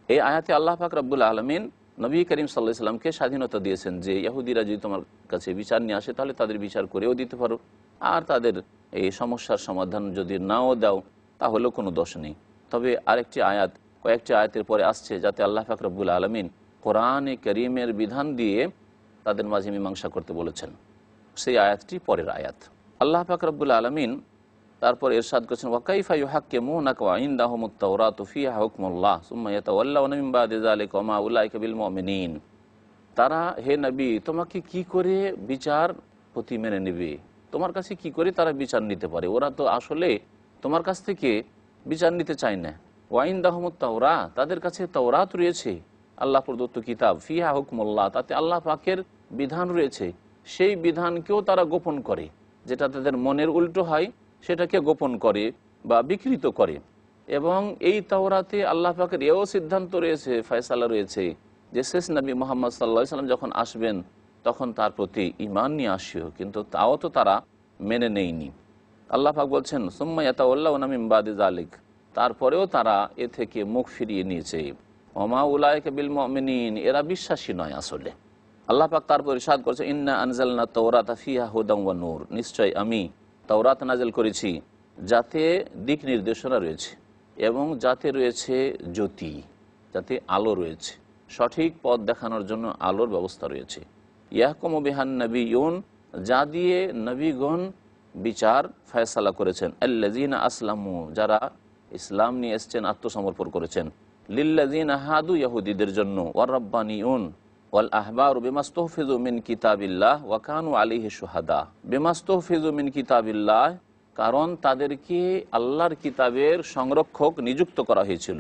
এই আয়াতে আল্লাহ পাক রব্বুল আলামিন নবী করিম সাল্লাল্লাহু আলাইহি সাল্লামকে স্বাধীনতা দিয়েছেন যে ইহুদিরা যদি তোমার কাছে বিচার নিয়ে আসে তাহলে তাদের বিচার করেও দিতে পারো, আর তাদের এই সমস্যার সমাধান যদি নাও দাও তাহলেও কোনো দোষ নেই। তবে আরেকটি আয়াত, কয়েকটি আয়াতের পরে আসছে যাতে আল্লাহ পাক রব্বুল আলামিন কোরআনে কারীমের বিধান দিয়ে তাদের মাঝে মীমাংসা করতে বলেছেন। সেই আয়াতটি পরের আয়াত। আল্লাহ পাক রব্বুল আলামিন তারপর ইরশাদ করেছেন, ওয়াকাইফা ইউহাক্কিমুনাকা ওয়া ইনদাহুমুত তাওরাতু ফিহা হুকমুল্লাহ সুম্মা ইয়াতাওয়াল্লাউনা মিন বাদি যালিকা ওয়া মা উলাইকা বিল মুমিনিন। তারা হে নবী তোমাকে কি করে বিচার প্রতি মেনে নেবে, তোমার কাছে কি করে তারা বিচার নিতে পারে? ওরা তো আসলে তোমার কাছ থেকে বিচার নিতে চায় না। ওয়া ইনদাহুমুত তাওরাত, তাদের কাছে তাওরাত রয়েছে, আল্লাহ প্রদত্ত কিতাব, ফিহা হুকমুল্লাহ, তাতে আল্লাহ পাকের বিধান রয়েছে, সেই বিধানকেও তারা গোপন করে, যেটা তাদের মনের উল্টো হয় সেটাকে গোপন করে বা বিকৃত করে। এবং এই তাওরাতে আল্লাহ পাকের এও সিদ্ধান্ত রয়েছে, ফয়সালা রয়েছে যে শেষ নবী মুহাম্মদ সাল্লাল্লাহু আলাইহি সাল্লাম যখন আসবেন তখন তার প্রতি ঈমান নিয়ে আসিও, কিন্তু তাও তো তারা মেনে নেয়নি। আল্লাহ পাক বলছেন, সুম্মা ইয়াতাওয়াল্লাউনা মিন বাদি যালিক, তারপরেও তারা এ থেকে মুখ ফিরিয়ে নিয়েছে। ওয়া মা উলাইকা বিল মুমিনিন, এরা বিশ্বাসী নয় আসলে। আল্লাহ পাক তারপর ইরশাদ করেছে, ইন্না আনজালনা তাওরাতা ফিহা হুদাম ওয়া নূর, নিশ্চয় আমি তাওরাত নাজিল করেছি যাতে দিক নির্দেশনা রয়েছে এবং যাতে রয়েছে জ্যোতি, যাতে আলো রয়েছে, সঠিক পথ দেখানোর জন্য আলোর ব্যবস্থা রয়েছে। ইয়াহকুমু বিহান নবিয়ুন, যা দিয়ে নবীগণ বিচার ফয়সালা করেছেন। আল্লাযীনা আসলামু, যারা ইসলাম নিয়ে এসেছেন, আত্মসমর্পণ করেছেন। লিল্লাযীনা হাদু, ইহুদিদের জন্য। ওয়ার রাব্বানিয়ুন ওয়াল আহবারু বিমাস্তহফিজু মিন কিতাবিল্লাহ ওয়া কানু আলাইহি শুহাদা। বিমাস্তহফিজু মিন কিতাবিল্লাহ, কারণ তাদেরকে আল্লাহর কিতাবের সংরক্ষক নিযুক্ত করা হয়েছিল।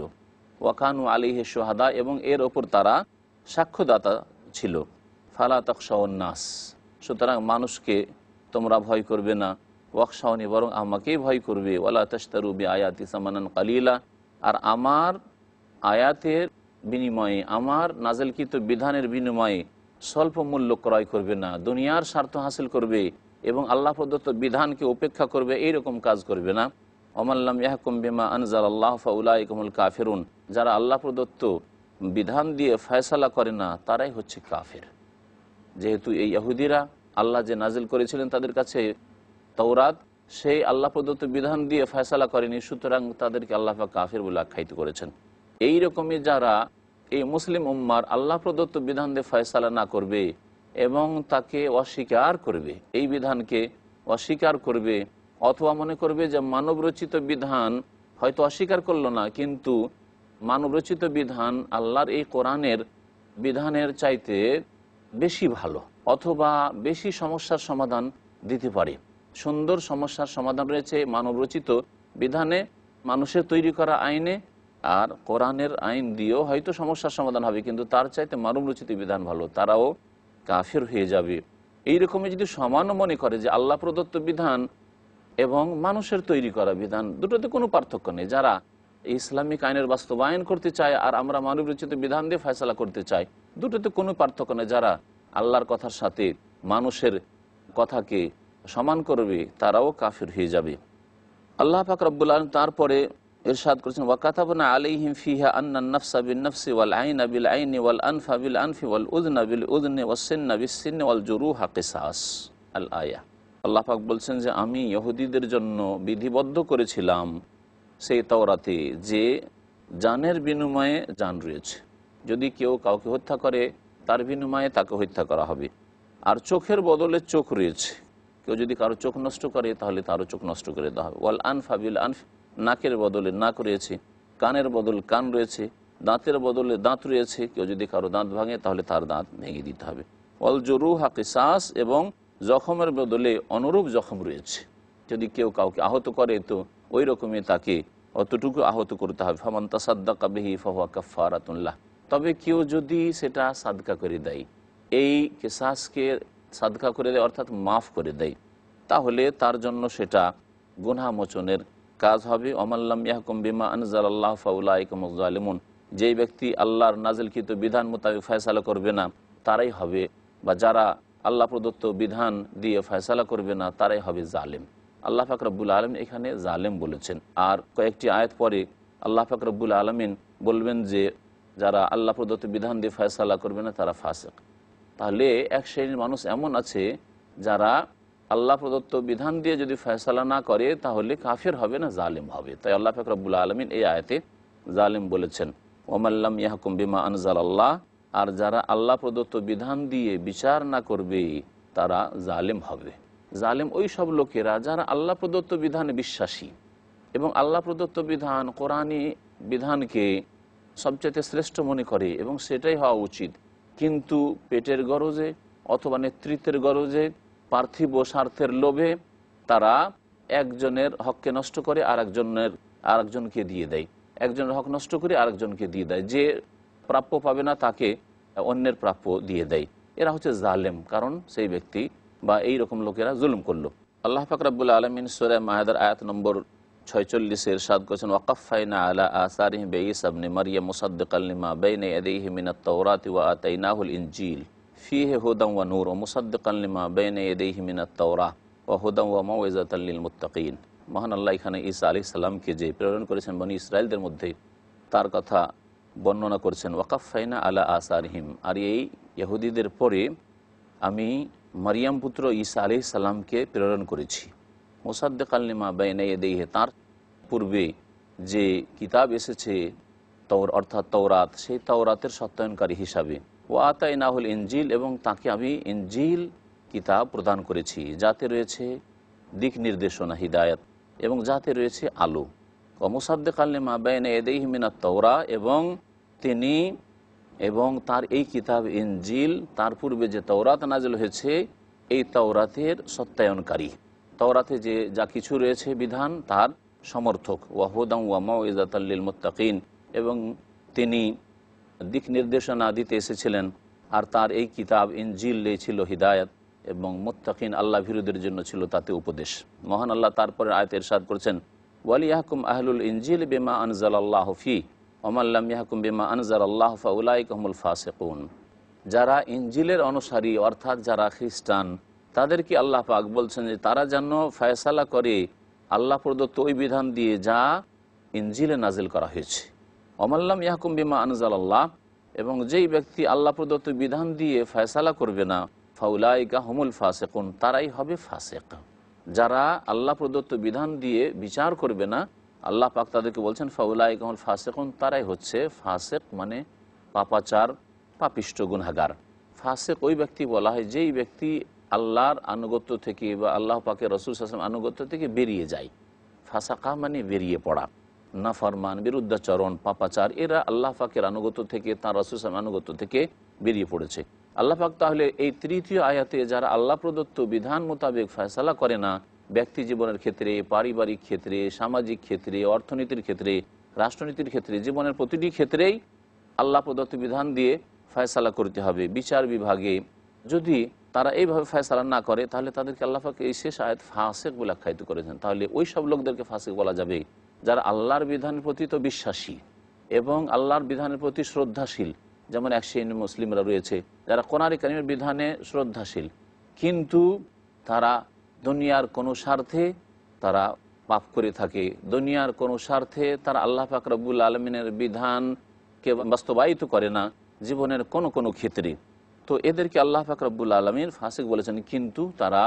ওয়া কানু আলাইহি শুহাদা, এবং এর ওপর তারা সাক্ষ্যদাতা ছিল। ফালা তাখশাউন নাস, সুতরাং মানুষকে তোমরা ভয় করবে না। ওয়াখশাউনি, বরং আমাকেই ভয় করবে। ওয়ালা তাশতারু বিআয়াতি সামানান কালিলা, আর আমার আয়াতের বিনিময়ে, আমার নাজিলকৃত বিধানের বিনিময়ে স্বল্প মূল্য ক্রয় করবে না, দুনিয়ার স্বার্থ হাসিল করবে এবং আল্লাহ প্রদত্ত বিধানকে উপেক্ষা করবে, এইরকম কাজ করবে না। ওমাল্লাম ইয়াহকুম বিমা আনজালাল্লাহু ফাউলাইকা হুমুল কাফিরুন, যারা আল্লাহ প্রদত্ত বিধান দিয়ে ফয়সালা করে না তারাই হচ্ছে কাফের। যেহেতু এই ইহুদিরা আল্লাহ যে নাজিল করেছিলেন তাদের কাছে তাওরাত, সেই আল্লাহ প্রদত্ত বিধান দিয়ে ফয়সালা করেনি, সুতরাং তাদেরকে আল্লাহ পাক কাফের বলে আখ্যায়িত করেছেন। এই রকমই যারা এই মুসলিম উম্মার আল্লাহ প্রদত্ত বিধান দিয়ে ফয়সালা না করবে এবং তাকে অস্বীকার করবে, এই বিধানকে অস্বীকার করবে, অথবা মনে করবে যে মানবরচিত বিধান হয়তো অস্বীকার করলো না, কিন্তু মানবরচিত বিধান আল্লাহর এই কোরআনের বিধানের চাইতে বেশি ভালো, অথবা বেশি সমস্যার সমাধান দিতে পারে। সুন্দর সমস্যার সমাধান রয়েছে মানবরচিত বিধানে, মানুষের তৈরি করা আইনে, আর কোরআনের আইন দিয়েও হয়তো সমস্যার সমাধান হবে, কিন্তু তার চাইতে মানবরচিত বিধান ভালো, তারাও কাফির হয়ে যাবে। এইরকমই যদি সমানও মনে করে যে আল্লাহ প্রদত্ত বিধান এবং মানুষের তৈরি করা বিধান দুটোতে কোনো পার্থক্য নেই, যারা ইসলামিক আইনের বাস্তবায়ন করতে চায় আর আমরা মানবরচিত বিধান দিয়ে ফয়সালা করতে চাই, দুটোতে কোনো পার্থক্য নেই, যারা আল্লাহর কথার সাথে মানুষের কথাকে সমান করবে তারাও কাফির হয়ে যাবে। আল্লাহ পাক রব্বুল আলামিন তারপরে ইরশাদ করেছেন, ওয়াকাতাবনা আলাইহিম ফিহা আন্নান নাফসা বিন নাফসি ওয়াল আইনা বিল আইনি ওয়াল আনফা বিল আনফি ওয়াল উযনা বিল উযনি ওয়াস সিন্না বিস সিন্নি ওয়াল জুরুহা কিসাস। আল আয়া। আল্লাহ পাক বলছেন যে আমি ইহুদিদের জন্য বিধিবদ্ধ করেছিলাম সেই তাওরাতে যে জানের বিনিময়ে জান রয়েছে, যদি কেউ কাউকে হত্যা করে তার বিনিময়ে তাকে হত্যা করা হবে, আর চোখের বদলে চোখ রয়েছে, কেউ যদি কারো চোখ নষ্ট করে তাহলে তারও চোখ নষ্ট করে দেওয়া হবে। ওয়াল আনফা বিল আনফ, নাকের বদলে নাক রয়েছে, কানের বদল কান রয়েছে, দাঁতের বদলে দাঁত রয়েছে, কেউ যদি কারো দাঁত ভাঙে তাহলে তার দাঁত ভেঙে দিতে হবে। ওয়াল জুরুহা কিসাস, এবং জখমের বদলে অনুরূপ জখম রয়েছে, যদি কেউ কাউকে আহত করে তো ওই রকমই তাকে অতটুকু আহত করতে হবে। ফামান তাসাদ্দাকা বিহি ফাহুয়া কাফফারাতুন লাহ, তবে কেউ যদি সেটা সাদকা করে দেয়, এই কিসাসকে সাদকা করে দেয় অর্থাৎ মাফ করে দেয়, তাহলে তার জন্য সেটা গুনাহ মোচনের কাজ হবে। অমাল্লাম ইয়াহকুম বিমা আনজালাল্লাহু ফাউলাইকা হুমুজ জালিমুন, যেই ব্যক্তি আল্লাহর নাজিলকৃত বিধান মোতাবেক ফয়সালা করবে না তারাই হবে, বা যারা আল্লাহ প্রদত্ত বিধান দিয়ে ফয়সালা করবে না তারাই হবে জালেম। আল্লাহ পাক রব্বুল আলামিন এখানে জালেম বলেছেন। আর কয়েকটি আয়াত পরে আল্লাহ পাক রব্বুল আলামিন বলবেন যে যারা আল্লাহ প্রদত্ত বিধান দিয়ে ফয়সালা করবে না তারা ফাসিক। তাহলে এক শ্রেণীর মানুষ এমন আছে যারা আল্লাহ প্রদত্ত বিধান দিয়ে যদি ফয়সালা না করে তাহলে কাফির হবে না, জালিম হবে। তাই আল্লাহ পাক রব্বুল আলামিন এই আয়াতে জালিম বলেছেন। ওমাল্লাম ইয়াহকুম বিমা আনজালাল্লাহ, আর যারা আল্লাহ প্রদত্ত বিধান দিয়ে বিচার না করবে তারা জালিম হবে। জালিম ওই সব লোকেরা যারা আল্লাহ প্রদত্ত বিধানে বিশ্বাসী এবং আল্লাহ প্রদত্ত বিধান কোরআনী বিধানকে সবচেয়ে শ্রেষ্ঠ মনে করে এবং সেটাই হওয়া উচিত, কিন্তু পেটের গরজে অথবা নেতৃত্বের গরজে পার্থিব স্বার্থের লোভে তারা একজনের হককে নষ্ট করে আরেকজনকে দিয়ে দেয়, একজনের হক নষ্ট করে আরেকজনকে দিয়ে দেয়, যে প্রাপ্য পাবে না তাকে অন্যের প্রাপ্য দিয়ে দেয়। এরা হচ্ছে জালেম, কারণ সেই ব্যক্তি বা এই রকম লোকেরা জুলুম করলো। আল্লাহ পাক রব্বুল আলামিন সূরা মায়েদার আয়াত নম্বর 46 ইরশাদ করেছেন, ওয়াকাফাইনা আলা আসারিহি বিঈসা ইবনে মারইয়াম মুসাদ্দিকাল লিমা বাইনা ইয়াদাইহি মিনাত তাওরাতি ওয়া আতাইনাহুল ইনজিল ফিহি হুদান ওয়া নূর ওয়া মুসাদ্দিকাল লিমা বাইনা ইয়াদাইহি মিনাত তাওরাহ ওয়া হুদান ওয়া মাউইযাতাল লিল মুত্তাকিন। মহান আল্লাহ এখানে ঈসা আলাইহিস সালামকে যে প্রেরণ করেছেন বনি ইসরায়েলদের মধ্যে তার কথা বর্ণনা করেছেন। ওয়াকাফাইনা আলা আসারিহিম, আর এই ইহুদিদের পরে আমি মারিয়াম পুত্র ঈসা আলাইহিস সালামকে প্রেরণ করেছি। মুসাদ্দিকাল লিমা বাইনা ইয়াদাইহি, তার পূর্বে যে কিতাব এসেছে অর্থাৎ তওরাত, সেই তওরাতের সত্যায়নকারী হিসাবে। ও আতাইনাহুল ইনজিল, এবং তাকে আমি ইনজিল কিতাব প্রদান করেছি যাতে রয়েছে দিক নির্দেশনা হিদায়াত এবং যাতে রয়েছে আলো। ও মুসাদ্দিকাল লিমা বাইনা ইয়াদাইহি মিনাত তাওরা, এবং তিনি এবং তার এই কিতাব ইনজিল তার পূর্বে যে তওরাত নাজিল হয়েছে এই তওরাতের সত্যায়নকারী, তওরাতে যে যা কিছু রয়েছে বিধান তার সমর্থক। ওয়া হুদান ওয়া মাউইযাতাল লিল মুত্তাকিন, এবং তিনি দিক নির্দেশনা দিতে এসেছিলেন, আর তার এই কিতাব ইনজিল ছিল হিদায়াত, এবং মুত্তাকিন আল্লাহ ভীরুদের জন্য ছিল তাতে উপদেশ। মহান আল্লাহ তারপরে আয়াতে ইরশাদ করেছেন, ওয়ালিয়াহকুম আহলুল ইনজিল বিমা আনজালাল্লাহু ফি ওয়া মান লাম ইয়াহকুম বিমা আনজালাল্লাহু ফাউলাইকা হুমুল ফাসিকুন। যারা ইনজিলের অনুসারী অর্থাৎ যারা খ্রিস্টান, তাদেরকে আল্লাহ পাক বলছেন যে তারা যেন ফয়সালা করে আল্লাহ প্রদত্ত ওই বিধান দিয়ে যা ইনজিলে নাজিল করা হয়েছে। ওমাল্লাম ইয়াহকুম বিমা আনজালাল্লাহ, এবং যেই ব্যক্তি আল্লাহ প্রদত্ত বিধান দিয়ে ফয়সালা করবে না, ফাউলাইকা হুমুল ফাসিকুন, তারাই হবে ফাসিক। যারা আল্লাহ প্রদত্ত বিধান দিয়ে বিচার করবে না, আল্লাহ পাক তাদেরকে বলছেন ফাউলাইকা হুমুল ফাসিকুন, তারাই হচ্ছে ফাসিক, মানে পাপাচার, পাপিষ্ট, গুনাহগার। ফাসিক ওই ব্যক্তি বলা হয় যেই ব্যক্তি আল্লাহর আনুগত্য থেকে বা আল্লাহ পাকের রাসূল সাল্লাল্লাহু আলাইহি ওয়াসাল্লাম আনুগত্য থেকে বেরিয়ে যায়। ফাসাকা মানে বেরিয়ে পড়া, নাফরমান, বিরুদ্ধাচরণ, পাপাচার, এরা আল্লাহ পাকের আনুগত্য থেকে, তাঁর রাসূল সাল্লাল্লাহু আলাইহি ওয়াসাল্লাম আনুগত্য থেকে বেরিয়ে পড়েছে। আল্লাহ পাক তাহলে এই তৃতীয় আয়াতে যারা আল্লাহ প্রদত্ত বিধান মোতাবেক ফয়সালা করে না, ব্যক্তি জীবনের ক্ষেত্রে, পারিবারিক ক্ষেত্রে, সামাজিক ক্ষেত্রে, অর্থনীতির ক্ষেত্রে, রাষ্ট্রনীতির ক্ষেত্রে, জীবনের প্রতিটি ক্ষেত্রেই আল্লাহ প্রদত্ত বিধান দিয়ে ফয়সালা করতে হবে। বিচার বিভাগে যদি তারা এইভাবে ফয়সালা না করে, তাহলে তাদেরকে আল্লাহ পাক এই শেষ আয়াত ফাসিক বলে আখ্যায়িত করেছেন। তাহলে ওই সব লোকদেরকে ফাসিক বলা যাবে যারা আল্লাহর বিধানের প্রতি তো বিশ্বাসী এবং আল্লাহর বিধানের প্রতি শ্রদ্ধাশীল। যেমন এক শ্রেণীর মুসলিমরা রয়েছে যারা কোরআন কারীমের বিধানে শ্রদ্ধাশীল, কিন্তু তারা দুনিয়ার কোনো স্বার্থে তারা পাপ করে থাকে, দুনিয়ার কোনো স্বার্থে তারা আল্লাহ পাক রব্বুল আলামিনের বিধানকে বাস্তবায়িত করে না জীবনের কোনো কোনো ক্ষেত্রে। তো এদেরকে আল্লাহ পাক রব্বুল আলামিন ফাসিক বলেছেন। কিন্তু তারা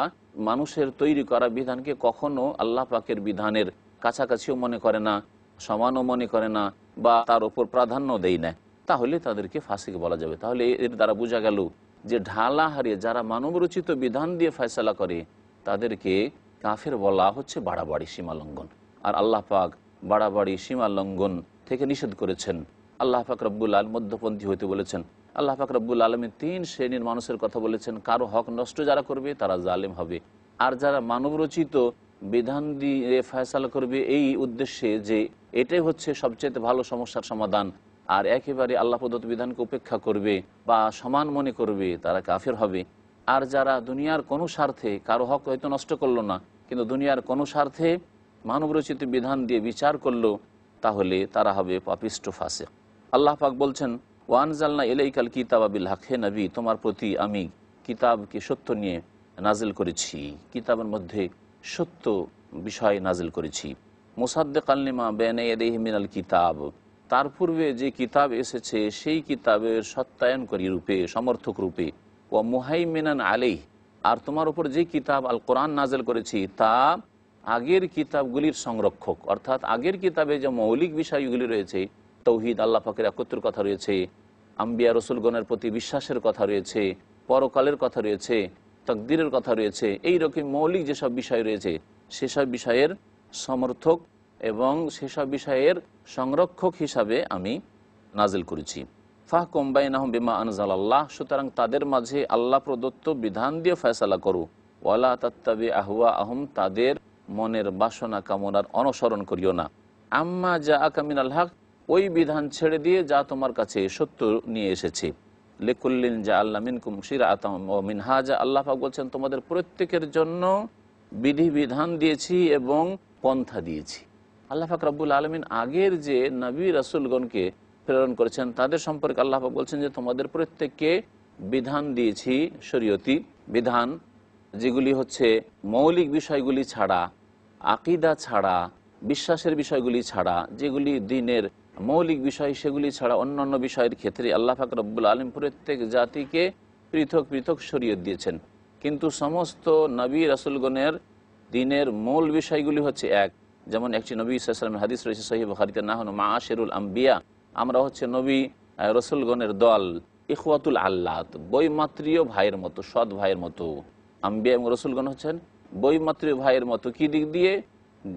মানুষের তৈরি করা বিধানকে কখনো আল্লাহ পাকের বিধানের কাছাকাছিও মনে করে না, সমানও মনে করে না, বা তার ওপর প্রাধান্য দেয় না, তাহলে তাদেরকে ফাসিক বলা যাবে। তাহলে এর দ্বারা বোঝা গেল যে ঢালা হারিয়ে যারা মানবরচিত বিধান দিয়ে ফয়সালা করে তাদেরকে কাফের বলা হচ্ছে বাড়াবাড়ি, সীমালঙ্ঘন। আর আল্লাহ পাক বাড়াবাড়ি, সীমালঙ্ঘন থেকে নিষেধ করেছেন। আল্লাহ পাক রব্বুল আলামিন মধ্যপন্থী হইতে বলেছেন। আল্লাহ পাক রব্বুল আলামিন 3 শ্রেণীর মানুষের কথা বলেছেন। কারো হক নষ্ট যারা করবে তারা জালেম হবে, আর যারা মানবরচিত বিধান দিয়ে ফয়সালা করবে এই উদ্দেশ্যে যে এটাই হচ্ছে সবচেয়ে ভালো সমস্যার সমাধান, আর একেবারে আল্লাহ প্রদত্ত বিধানকে উপেক্ষা করবে বা সমান মনে করবে, তারা কাফের হবে। আর যারা দুনিয়ার কোনো স্বার্থে, কারো হক হয়তো নষ্ট করলো না, কিন্তু দুনিয়ার কোনো স্বার্থে মানবরচিত বিধান দিয়ে বিচার করলো, তাহলে তারা হবে পাপিষ্ট, ফাসিক। আল্লাহ পাক বলছেন, ওয়ানজালনা ইলাইকাল কিতাবা বিল হক, হে নবী তোমার প্রতি আমি কিতাবকে সত্য নিয়ে নাজিল করেছি, কিতাবের মধ্যে সত্য বিষয় নাজিল করেছি। মুসাদ্দিকাল লিমা বাইনা ইয়াদাইহি মিনাল কিতাব, তার পূর্বে যে কিতাব এসেছে সেই কিতাবের সত্যায়নকারী রূপে, সমর্থক রূপে। ওয়া মুহাইমিনান আলাইহি, আর তোমার উপর যে কিতাব আল কোরআন নাজিল করেছি তা আগের কিতাবগুলির সংরক্ষক। অর্থাৎ আগের কিতাবে যে মৌলিক বিষয়গুলি রয়েছে, তৌহিদ, আল্লাহ পাকের একত্রের কথা রয়েছে, আম্বিয়া রসুলগণের প্রতি বিশ্বাসের কথা রয়েছে, পরকালের কথা রয়েছে, তাকদীরের কথা রয়েছে, এই রকম মৌলিক যেসব বিষয় রয়েছে সেসব বিষয়ের সমর্থক এবং সেসব বিষয়ের সংরক্ষক হিসাবে আমি নাজিল করেছি। ফাহকুম বাইনাহুম বিমা আনজালাল্লাহ, সুতরাং তাদের মাঝে আল্লাহ প্রদত্ত বিধান দিয়ে ফয়সালা করো। ওয়ালা তাত্তাবি আহওয়াআহুম, তাদের মনের বাসনা কামনার অনুসরণ করিও না। আম্মা জাআকা মিনাল হক, ওই বিধান ছেড়ে দিয়ে যা তোমার কাছে সত্য নিয়ে এসেছে। লিকুল্লিন জাআলনা মিনকুম শিরআতাম ওয়া মিনহাজা, আল্লাহ পাক বলছেন তোমাদের প্রত্যেকের জন্য বিধি বিধান দিয়েছি এবং পন্থা দিয়েছি। আল্লাহ পাক রব্বুল আলামিন আগের যে নবী রাসূলগণকে প্রেরণ করেছেন তাদের সম্পর্কে আল্লাহ পাক বলছেন যে তোমাদের প্রত্যেককে বিধান দিয়েছি, শরীয়তি বিধান, যেগুলি হচ্ছে মৌলিক বিষয়গুলি ছাড়া, আকীদা ছাড়া, বিশ্বাসের বিষয়গুলি ছাড়া, যেগুলি দ্বীনের মৌলিক বিষয় সেগুলি ছাড়া অন্যান্য বিষয়ের ক্ষেত্রে আল্লাহ পাক রব্বুল আলামিন প্রত্যেক জাতিকে পৃথক পৃথক শরীয়ত দিয়েছেন। কিন্তু সমস্ত নবী রাসূলগণের দ্বীনের মূল বিষয়গুলি হচ্ছে এক। যেমন একটি নবী সাল্লাল্লাহু আলাইহি ওয়াসাল্লামের হাদিস রয়েছে সহিহ বুখারীতে, নাহনু মাআশিরুল আম্বিয়া, আমরা হচ্ছে নবী রাসূলগণের দল, ইখওয়াতুল আল্লাত, বৈমাত্রীয় ভাইয়ের মতো, সৎ ভাইয়ের মতো। আম্বিয়া এবং রাসূলগণ হচ্ছেন বৈমাত্রীয় ভাইয়ের মতো। কি দিক দিয়ে?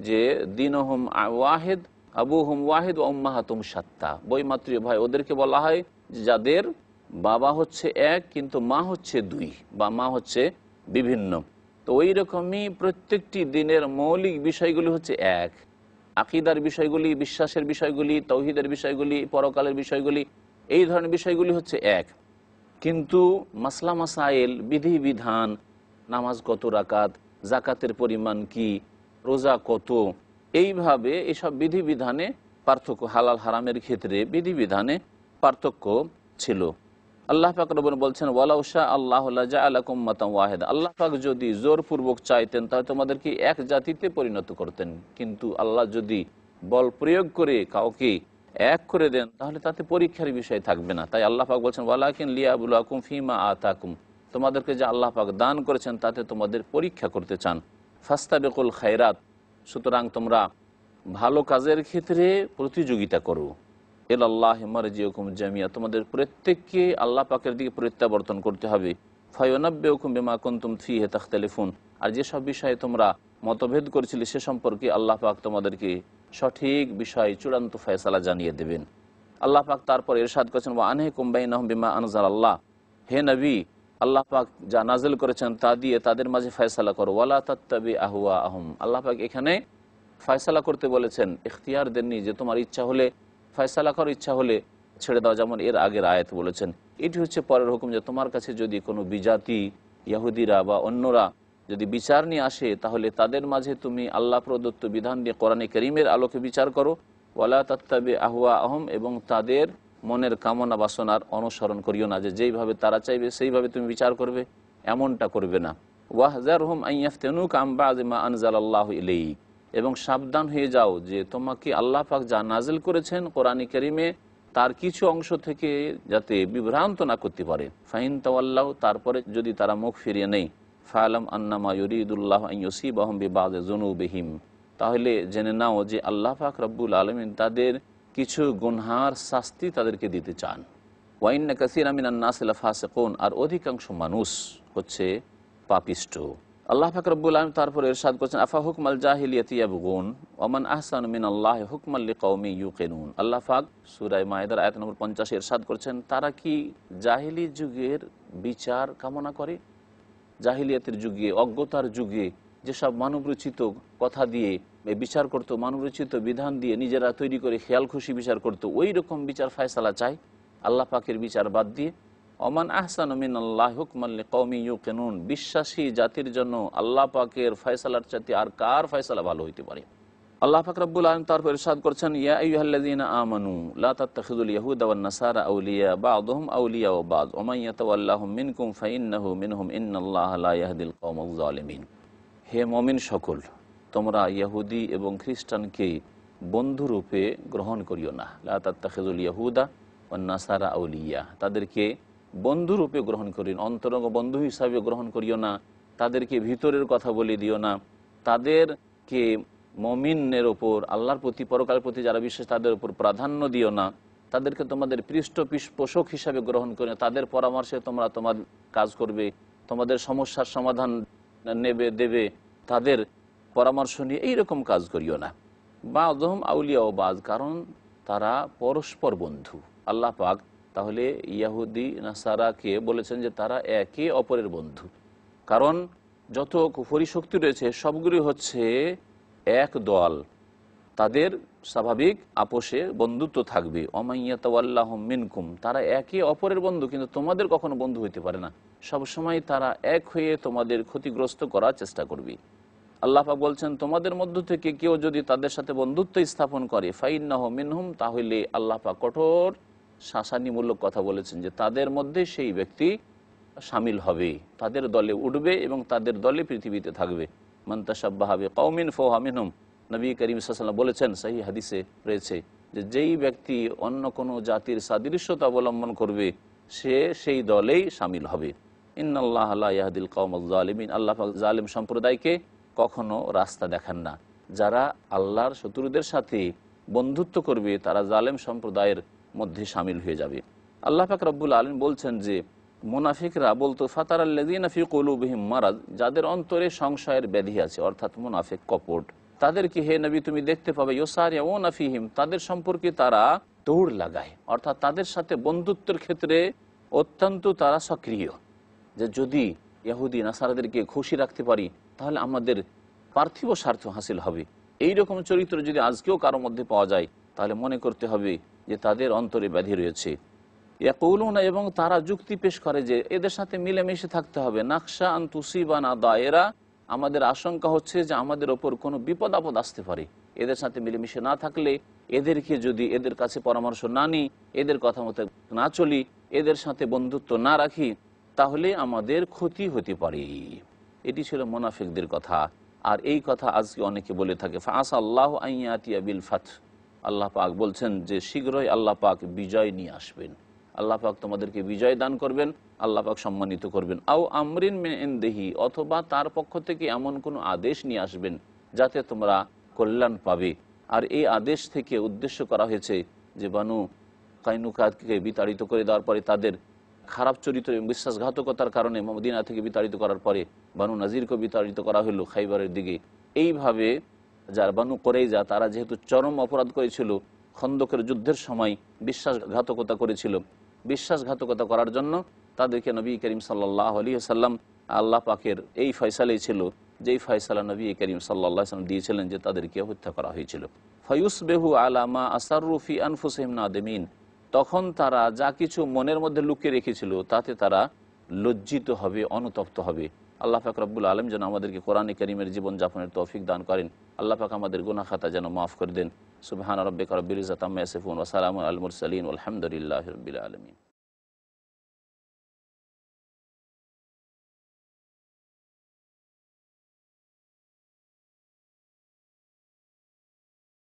যে দীনুহুম ওয়াহিদ, আবুহুম ওয়াহিদ ওয়া উম্মাহাতুহুম শাত্তা, বৈমাত্রীয় ভাই ওদেরকে বলা হয় যাদের বাবা হচ্ছে এক কিন্তু মা হচ্ছে দুই, বা মা হচ্ছে বিভিন্ন। তো ওই রকমই প্রত্যেকটি দিনের মৌলিক বিষয়গুলি হচ্ছে এক। আকীদার বিষয়গুলি, বিশ্বাসের বিষয়গুলি, তাওহীদের বিষয়গুলি, পরকালের বিষয়গুলি, এই ধরনের বিষয়গুলি হচ্ছে এক। কিন্তু মাসলা মাসাইল, বিধি বিধান, নামাজ কত রাকাত, জাকাতের পরিমাণ কি, রোজা কত, এইভাবে এসব বিধিবিধানে পার্থক্য, হালাল হারামের ক্ষেত্রে বিধিবিধানে পার্থক্য ছিল। আল্লাহ পাক রব্বুল বলছেন, ওয়ালাউ শা আল্লাহু লাজআলাকুম উম্মাতান ওয়াহিদা, আল্লাহ পাক যদি জোরপূর্বক চাইতেন তাহলে তোমাদেরকে এক জাতিতে পরিণত করতেন। কিন্তু আল্লাহ যদি বল প্রয়োগ করে কাউকে এক করে দেন তাহলে তাতে পরীক্ষার বিষয় থাকবে না। তাই আল্লাহ পাক বলছেন, ওয়ালাকিন লিয়াবলুয়াকুম ফীমা আতাকুম, তোমাদেরকে যে আল্লাহ পাক দান করেছেন তাতে তোমাদের পরীক্ষা করতে চান। ফাস্তাবিকুল খায়রাত, সুতরাং তোমরা ভালো কাজের ক্ষেত্রে প্রতিযোগিতা করো। ইলাল্লাহি মারজিউকুম জামিয়া, তোমাদের প্রত্যেককে আল্লাহ পাকের দিকে প্রত্যাবর্তন করতে হবে। ফায়ুনাব্বিউকুম বিমা কুনতুম ফীহি তাখতালিফুন, আর যেসব বিষয়ে তোমরা মতভেদ করেছিলে সে সম্পর্কে আল্লাহ পাক তোমাদেরকে সঠিক বিষয় চূড়ান্ত ফয়সালা জানিয়ে দেবেন। আল্লাহ পাক তারপর ইরশাদ করেছেন, ওয়া আনহিকুম বাইনাহুম বিমা আনজালাল্লাহ, হে নবী আল্লাহ পাক যা নাজিল করেছেন তা দিয়ে তাদের মাঝে ফয়সালা করো। ওয়ালা তাত্তাবি আহওয়াআহুম, আল্লাহ পাক এখানে ফয়সালা করতে বলেছেন, ইখতিয়ার দেননি যে তোমার ইচ্ছা হলে ফয়সালা করো, ইচ্ছা হলে ছেড়ে দাও, যেমন এর আগের আয়াত বলেছেন। এটি হচ্ছে পরের হুকুম, যে তোমার কাছে যদি কোনো বিজাতি ইহুদিরা বা অন্যরা যদি বিচার নিয়ে আসে, তাহলে তাদের মাঝে তুমি আল্লাহ প্রদত্ত বিধান দিয়ে কোরআনে কারীমের আলোকে বিচার করো। ওয়ালা তাত্তাবি আহওয়াআহুম, এবং তাদের মনের কামনা বাসনার অনুসরণ করিও না, যে যেইভাবে তারা চাইবে সেইভাবে তুমি বিচার করবে, এমনটা করবে না। ওয়াহজারহুম আন ইয়াফতিনুকা আন বা'দি মা আনজালাল্লাহু ইলাইক, এবং সাবধান হয়ে যাও যে তোমাকে আল্লাহ পাক যা নাজিল করেছেন কোরআনে কারীমে তার কিছু অংশ থেকে যাতে বিভ্রান্ত না করতে পারে। ফাইন তাওয়াল্লাহ, তারপরে যদি তারা মুখ ফিরিয়ে নেই, ফাআলাম আন্নামা ইউরিদুল্লাহু আন ইউসিবাহুম বিবাদি যুনুবিহিম, তাহলে জেনে নাও যে আল্লাহ পাক রব্বুল আলামিন তাদের কিছু গুনহার শাস্তি তাদেরকে দিতে চান। ওয়া ইন্না কাসীরাম মিনান নাসি লাফাসিকুন, আর অধিকাংশ মানুষ হচ্ছে পাপিষ্ঠ। আল্লাহ পাক রব্বুল আলামিন তারপরে ইরশাদ করেছেন, আফা হুকমাল জাহিলিয়াতি ইয়াবগুন ওয়া মান আহসানু মিনাল্লাহি হুকমান লিকাওমিন ইউকিনুন। আল্লাহ পাক সূরা মায়েদার আয়াত নম্বর 50 ইরশাদ করেছেন, তারা কি জাহিলি যুগের বিচার কামনা করে? জাহিলিয়াতের যুগে, অজ্ঞতার যুগে যেসব মানবরচিত কথা দিয়ে বিচার করতো, মানবরচিত বিধান দিয়ে নিজেরা তৈরি করে খেয়াল খুশি বিচার করতো, ওই রকম বিচার ফায়সালা চায় আল্লাহ পাকের বিচার বাদ দিয়ে। ওমান আহসানু মিনাল্লাহি হুকমান লিকাওমিন ইউকিনুন, বিশ্বাসী জাতির জন্য আল্লাহ পাকের ফয়সালার চাইতে আর কার ফয়সালা ভালো হইতে পারে? আল্লাহ পাক রব্বুল আলামিন তারপর ইরশাদ করেছেন, ইয়া আইয়ুহাল্লাযীনা আমানু লা তাত্তাখিযুল ইয়াহুদা ওয়ান নাসারা আউলিয়া বা'দুহুম আউলিয়া ওয়া বা'দ ওয়া মান ইয়াতাওয়াল্লাহুম মিনকুম ফাইন্নাহু মিনহুম ইন্নাল্লাহা লা ইয়াহদিল কওমায যালিমিন। হে মুমিন সকল, তোমরা ইহুদি এবং খ্রিস্টানকে বন্ধুরূপে গ্রহণ করিও না। লা তাত্তাখিযুল ইয়াহুদা ওয়ান নাসারা আউলিয়া, তাদেরকে বন্ধুরূপে গ্রহণ করিও না, অন্তরঙ্গ বন্ধু হিসাবে গ্রহণ করিও না, তাদেরকে ভিতরের কথা বলে দিও না, তাদেরকে মুমিনের ওপর, আল্লাহর প্রতি, পরকালের প্রতি যারা বিশ্বাস তাদের উপর প্রাধান্য দিও না, তাদেরকে তোমাদের পৃষ্ঠপোষক হিসাবে গ্রহণ করিও না, তাদের পরামর্শে তোমরা তোমার কাজ করবে, তোমাদের সমস্যার সমাধান নেবে দেবে, তাদের পরামর্শ নিয়ে এইরকম কাজ করিও না। বা'দুহুম আউলিয়া ও বা'দ, কারণ তারা পরস্পর বন্ধু। আল্লাহ পাক তাহলে ইয়াহুদি নাসারাকে বলেছেন যে তারা একে অপরের বন্ধু, কারণ যত কুফরি শক্তি রয়েছে সবগুলি হচ্ছে এক দল, তাদের স্বাভাবিক আপোষে বন্ধুত্ব থাকবে। ওমাইয়া তাওয়াল্লাহুম মিনকুম, তারা একে অপরের বন্ধু, কিন্তু তোমাদের কখনো বন্ধু হইতে পারে না, সবসময় তারা এক হয়ে তোমাদের ক্ষতিগ্রস্ত করার চেষ্টা করবে। আল্লাহ পাক বলছেন, তোমাদের মধ্য থেকে কেউ যদি তাদের সাথে বন্ধুত্ব স্থাপন করে ফাইন্নাহু মিনহুম, তাহলে আল্লাহ পাক কঠোর শাসানিমূলক কথা বলেছেন যে তাদের মধ্যে সেই ব্যক্তি শামিল হবে, তাদের দলে উঠবে এবং তাদের দলে পৃথিবীতে থাকবে। মান তাশাব্বাহা বিকওমিন ফাহুয়া মিনহুম, নবী করিম সাল্লাল্লাহু আলাইহি ওয়াসাল্লাম বলেছেন, সহিহ হাদিসে রয়েছে, যে যেই ব্যক্তি অন্য কোনো জাতির সাদৃশ্যতা অবলম্বন করবে সে সেই দলেই শামিল হবে। ইন্নাল্লাহা লা ইয়াহদিল কওমায যালিমিন, আল্লাহ পাক জালিম সম্প্রদায়কে কখনো রাস্তা দেখান না। যারা আল্লাহর শত্রুদের সাথে বন্ধুত্ব করবে তারা জালেম সম্প্রদায়ের মধ্যে শামিল হয়ে যাবে। আল্লাহ পাক রব্বুল আলামিন বলছেন যে মুনাফিকরা বলতো, ফাতারাল্লাযীনা ফী কুলুবিহিম মারাদ, যাদের অন্তরে সংশয়ের ব্যাধি আছে, অর্থাৎ মুনাফিক কপট, তাদেরকে হে নবী তুমি দেখতে পাবে, ইউসারিউনা ফীহিম, তাদের সম্পর্কে তারা দৌড় লাগায়, অর্থাৎ তাদের সাথে বন্ধুত্বের ক্ষেত্রে অত্যন্ত তারা সক্রিয়, যে যদি ইহুদি নাসারাদেরকে খুশি রাখতে পারি তাহলে আমাদের পার্থিব স্বার্থ হাসিল হবে। এই রকম চরিত্র যদি আজকেও কারো মধ্যে পাওয়া যায় তাহলে মনে করতে হবে যে তাদের অন্তরে ব্যাধি রয়েছে। ইয়াকুলুনা, এবং তারা যুক্তি পেশ করে যে এদের সাথে মিলেমিশে থাকতে হবে। নাকশা আন তুসিবানা দায়রা, আমাদের আশঙ্কা হচ্ছে যে আমাদের ওপর কোনো বিপদ আপদ আসতে পারে, এদের সাথে মিলেমিশে না থাকলে, এদেরকে যদি এদের কাছে পরামর্শ না নিই, এদের কথা মতো না চলি, এদের সাথে বন্ধুত্ব না রাখি, তাহলে আমাদের ক্ষতি হতে পারে। এটি ছিল মুনাফিকদের কথা। আর এই কথা আজকে অনেকে বলে থাকে, ফাআসা আল্লাহু আন ইয়াতিয়া বিল ফাত, আল্লাহ পাক বলছেন যে শীঘ্রই আল্লাহ পাক বিজয় নিয়ে আসবেন, আল্লাহ পাক তোমাদেরকে বিজয় দান করবেন, আল্লাহ পাক সম্মানিত করবেন। আও আমরিন মিন ইনদিহি, অথবা তার পক্ষ থেকে এমন কোনো আদেশ নিয়ে আসবেন যাতে তোমরা কল্যাণ পাবে। আর এই আদেশ থেকে উদ্দেশ্য করা হয়েছে যে বানু কাইনুকাকে বিতাড়িত করে দেওয়ার পরে তাদের খারাপ চরিত্র এবং বিশ্বাসঘাতকতার কারণে মদিনা থেকে বিতাড়িত করার পরে বানু নাজিরকে বিতাড়িত করা হলো খাইবারের দিকে। এইভাবে যার বানু কুরাইজা তারা যেহেতু চরম অপরাধ করেছিল, খন্দকের যুদ্ধের সময় বিশ্বাসঘাতকতা করেছিল, বিশ্বাসঘাতকতা করার জন্য তাদেরকে নবী করিম সাল্লাল্লাহু আলাইহি ওয়াসাল্লাম আল্লাহ পাকের এই ফয়সালাই ছিল, যেই ফয়সালা নবী করিম সাল্লাল্লাহু আলাইহি ওয়াসাল্লাম দিয়েছিলেন যে তাদেরকে হত্যা করা হয়েছিল। ফায়ুসবিহু আলা মা আসাররু ফি আনফুসিহিম নাদিমিন, তখন তারা যা কিছু মনের মধ্যে লুকিয়ে রেখেছিল তাতে তারা লজ্জিত হবে, অনুতপ্ত হবে। আল্লাহ পাক রব্বুল আলামিন যেন আমাদেরকে কোরআনে কারীমের জীবনযাপনের তৌফিক দান করেন। আল্লাহ পাক আমাদের গুনাহ খাতা যেন মাফ করে দেন। সুবহান রাব্বিকা রাব্বিল ইজ্জাতি আম্মা ইয়াসিফুন ওয়া সালামুন আলাল মুরসালিন ওয়ালহামদুলিল্লাহি রাব্বিল আলামিন।